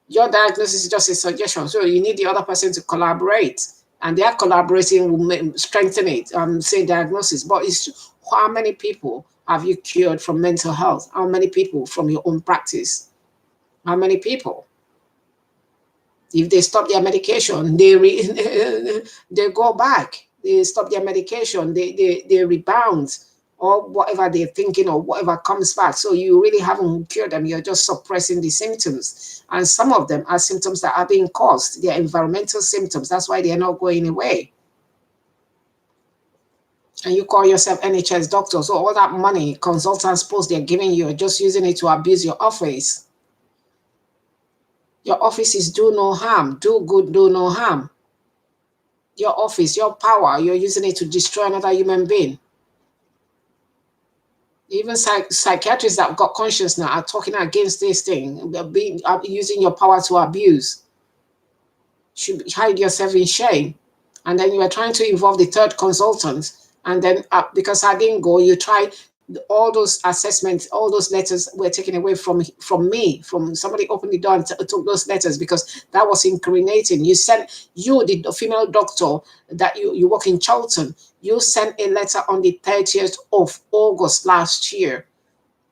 Your diagnosis is just a suggestion. So you need the other person to collaborate. And their collaborating will strengthen it, say diagnosis. But it's how many people have you cured from mental health? How many people from your own practice? How many people? If they stop their medication, they go back. they stop their medication, they rebound, or whatever they're thinking, or whatever comes back. So you really haven't cured them. You're just suppressing the symptoms. And some of them are symptoms that are being caused. They're environmental symptoms. That's why they're not going away. And you call yourself NHS doctor. So all that money consultants post they're giving you, you're just using it to abuse your office. Your office is do no harm, do good, do no harm. Your office, your power, you're using it to destroy another human being. Even psychiatrists that have got conscience now are talking against this thing, using your power to abuse. You should hide yourself in shame. And then you are trying to involve the third consultant. And then because I didn't go, you try all those assessments, all those letters were taken away from me, from somebody opened the door and took those letters because that was incriminating. You sent, the female doctor that you work in Charlton, you sent a letter on the 30th of August last year.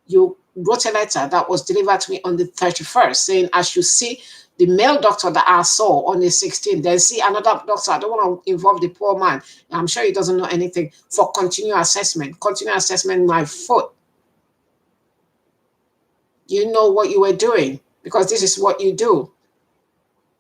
You wrote a letter that was delivered to me on the 31st saying I should see the male doctor that I saw on the 16th, then see another doctor. I don't want to involve the poor man. I'm sure he doesn't know anything, for continual assessment. Continual assessment, my foot. You know what you were doing because this is what you do.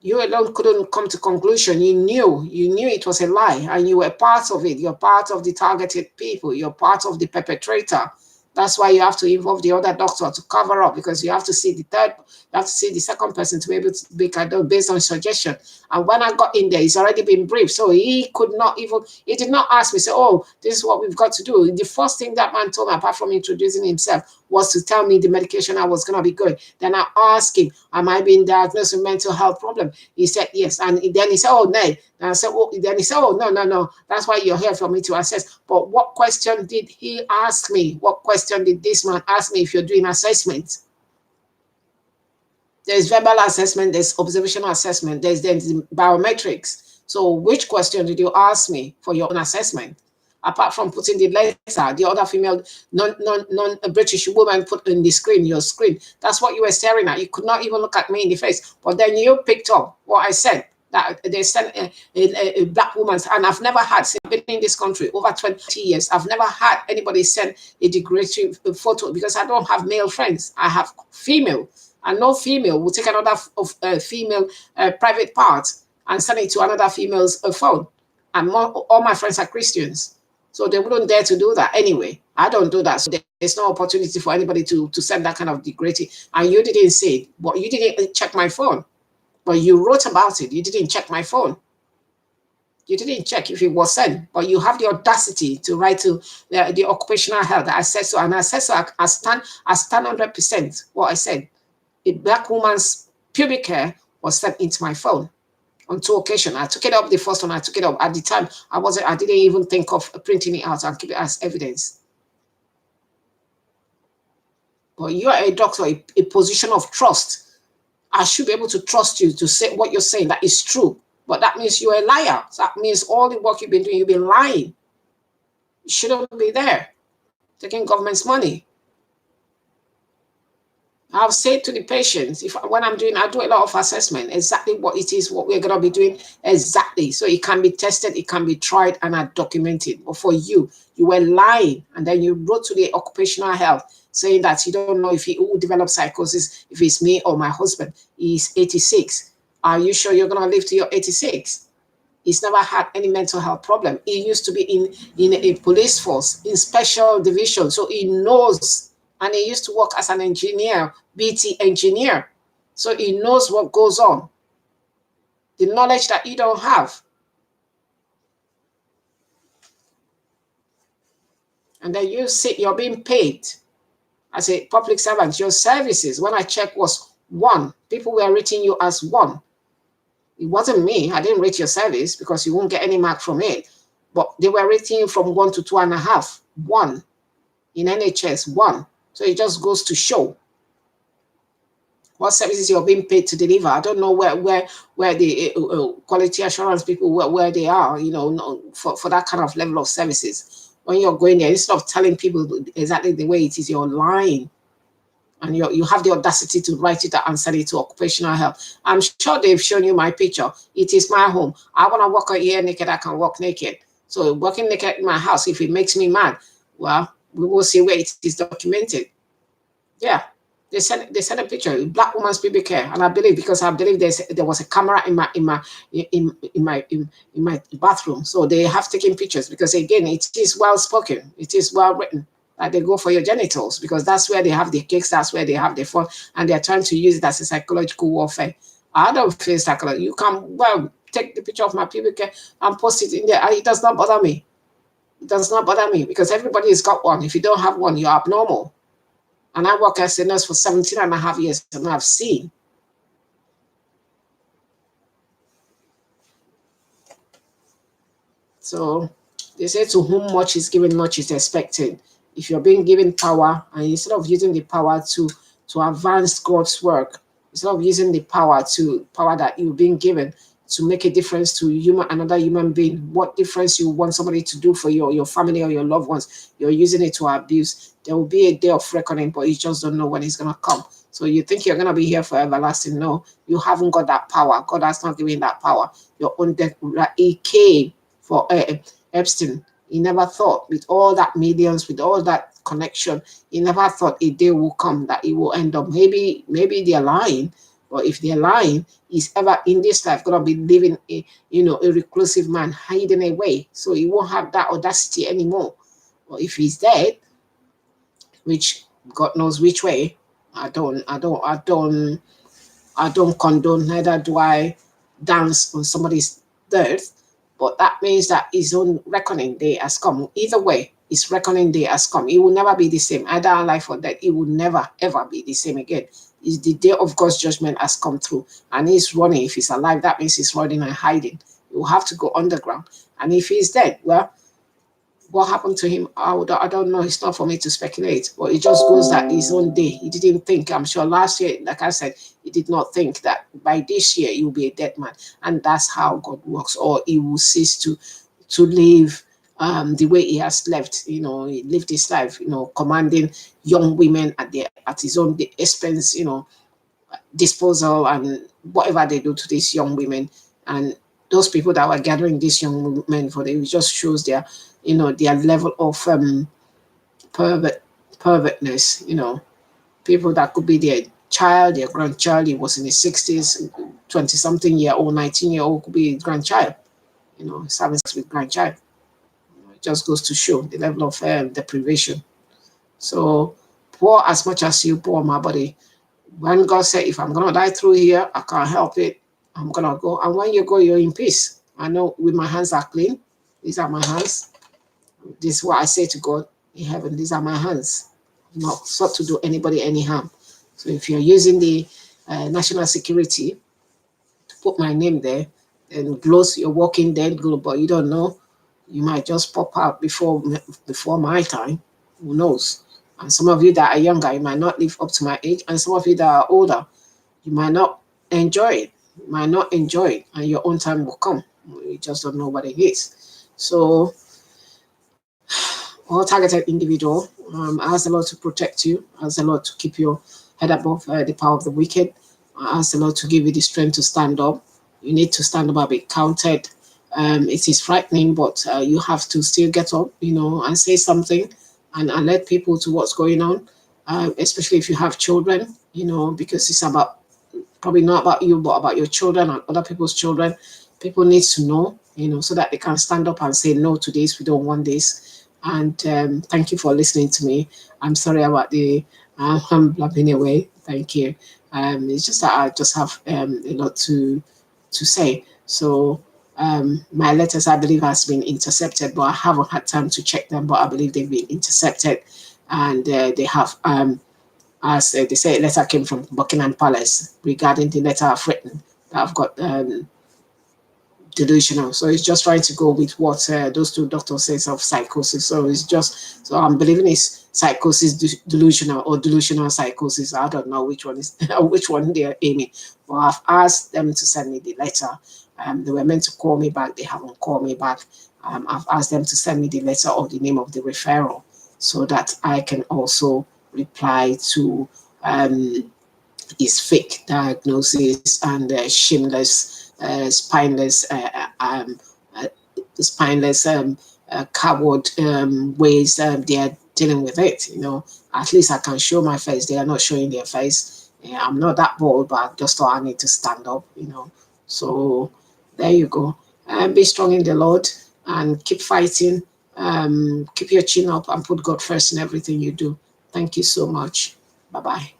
You alone couldn't come to conclusion. You knew it was a lie and you were part of it. You're part of the targeted people. You're part of the perpetrator. That's why you have to involve the other doctor to cover up, because you have to see the second person to be able to make a deal based on suggestion. And when I got in there, he's already been briefed. So he did not ask me, say, oh, this is what we've got to do. The first thing that man told me, apart from introducing himself, was to tell me the medication I was going to be going. Then I asked him, am I being diagnosed with mental health problem? He said, yes. And then he said, oh, no. And I said, oh, then he said, oh, no. That's why you're here, for me to assess. But what question did he ask me? What question did this man ask me if you're doing assessment? There's verbal assessment, there's observational assessment, there's biometrics. So which question did you ask me for your own assessment? Apart from putting the letter, the other female non-British woman put in the screen, your screen. That's what you were staring at. You could not even look at me in the face. But then you picked up what I said, that they sent a black woman. And I've never had, since I've been in this country over 20 years, I've never had anybody send a degrading photo, because I don't have male friends. I have female. And no female will take another female private part and send it to another female's phone. And all my friends are Christians. So they wouldn't dare to do that anyway. I don't do that. So there's no opportunity for anybody to send that kind of degrading. And you didn't say it, but you didn't check my phone. But you wrote about it. You didn't check my phone. You didn't check if it was sent. But you have the audacity to write to the occupational health that I said so. And I said so, I stand 100% what I said. A black woman's pubic hair was sent into my phone on 2 occasions. I took it up the first one. I took it up at the time. I didn't even think of printing it out and keep it as evidence. But you are a doctor, a position of trust. I should be able to trust you to say what you're saying that is true. But that means you're a liar. That means all the work you've been doing, you've been lying. You shouldn't be there, taking government's money. I've said to the patients, when I do a lot of assessment, exactly what it is, what we're going to be doing, exactly. So it can be tested, it can be tried, and I document it. But for you were lying, and then you wrote to the occupational health saying that you don't know if he will develop psychosis, if it's me or my husband. He's 86. Are you sure you're going to live to your 86? He's never had any mental health problem. He used to be in a police force, in special division, so he knows. And he used to work as an engineer, BT engineer. So he knows what goes on. The knowledge that you don't have. And then you're being paid as a public servant. Your services, when I checked, was 1. People were rating you as 1. It wasn't me. I didn't rate your service because you won't get any mark from it. But they were rating you from 1 to 2.5. 1. In NHS, 1. So it just goes to show what services you're being paid to deliver. I don't know where the quality assurance people, where they are, for that kind of level of services. When you're going there, instead of telling people exactly the way it is, you're lying. And you have the audacity to write it and send it to occupational health. I'm sure they've shown you my picture. It is my home. I want to walk here naked, I can walk naked. So working naked in my house, if it makes me mad, well, we will see where it is documented. Yeah, they sent a picture, black woman's pubic hair, and I believe, because I believe there was a camera in my bathroom, so they have taken pictures, because again, it is well spoken, it is well written that they go for your genitals, because that's where they have the cakes, that's where they have the fun, and they're trying to use it as a psychological warfare. I don't feel psychological. You can, well, take the picture of my pubic hair and post it in there. It does not bother me. It does not bother me, because everybody has got one. If you don't have one, you're abnormal. And I work as a nurse for 17 and a half years, and I've seen. So they say, to whom much is given, much is expected. If you're being given power, and instead of using the power to advance God's work, instead of using the power that you're being given to make a difference to another human being, what difference you want somebody to do for your family or your loved ones, you're using it to abuse. There will be a day of reckoning, but you just don't know when it's going to come. So you think you're going to be here for everlasting. No, you haven't got that power. God has not given that power. Your own death, He came for Epstein. He never thought, with all that millions, with all that connection, he never thought a day will come that he will end up. Maybe they're lying, but if they're lying, he's ever in this life gonna be living a reclusive man, hiding away. So he won't have that audacity anymore. But if he's dead, which God knows which way, I don't condone, neither do I dance on somebody's death. But that means that his own reckoning day has come. Either way, his reckoning day has come. He will never be the same, either alive or dead. He will never, ever be the same again. It's the day of God's judgment has come through. And he's running. If he's alive, that means he's running and hiding. He will have to go underground. And if he's dead, well, what happened to him, I don't know. It's not for me to speculate. But it just goes that his own day. He didn't think. I'm sure last year, like I said, he did not think that by this year he will be a dead man. And that's how God works. Or he will cease to live the way he has lived. He lived his life, commanding young women at his own expense, disposal and whatever they do to these young women. And those people that were gathering these young men for them, it just shows their level of pervertness. People that could be their child, their grandchild. He was in his 60s, 20-something year old, 19-year-old could be his grandchild. He's having sex with grandchild. It just goes to show the level of deprivation. So pour as much as you pour, my body. When God said, if I'm gonna die through here, I can't help it. I'm gonna go. And when you go, you're in peace. I know with my hands are clean. These are my hands. This is what I say to God in heaven. These are my hands. I'm not sought to do anybody any harm. So if you're using the national security to put my name there, then close, you're walking dead, but you don't know. You might just pop out before my time. Who knows? And some of you that are younger, you might not live up to my age. And some of you that are older, you might not enjoy it. You might not enjoy it. And your own time will come. You just don't know what it is. So, all targeted individual, ask the Lord to protect you. Ask the Lord to keep your head above the power of the wicked. Ask the Lord to give you the strength to stand up. You need to stand up and be counted. It is frightening, but you have to still get up, and say something and alert people to what's going on, especially if you have children, because it's probably not about you, but about your children and other people's children. People need to know, so that they can stand up and say, no to this, we don't want this. And thank you for listening to me. I'm sorry about the blabbing away. Thank you. It's just that I just have a lot to say. So my letters, I believe, has been intercepted, but I haven't had time to check them. But I believe they've been intercepted, and they have, as they say, a letter came from Buckingham Palace regarding the letter I've written that I've got delusional. So it's just trying to go with what those two doctors says of psychosis. So I'm believing it's psychosis delusional or delusional psychosis. I don't know which one is which one they're aiming. But I've asked them to send me the letter. They were meant to call me back. They haven't called me back. I've asked them to send me the letter or the name of the referral so that I can also reply to his fake diagnosis and shameless, spineless the spineless, coward ways they are dealing with it. You know, at least I can show my face. They are not showing their face. Yeah, I'm not that bold, but I just thought I need to stand up. You know, so there you go. Be strong in the Lord and keep fighting. Keep your chin up and put God first in everything you do. Thank you so much. Bye-bye.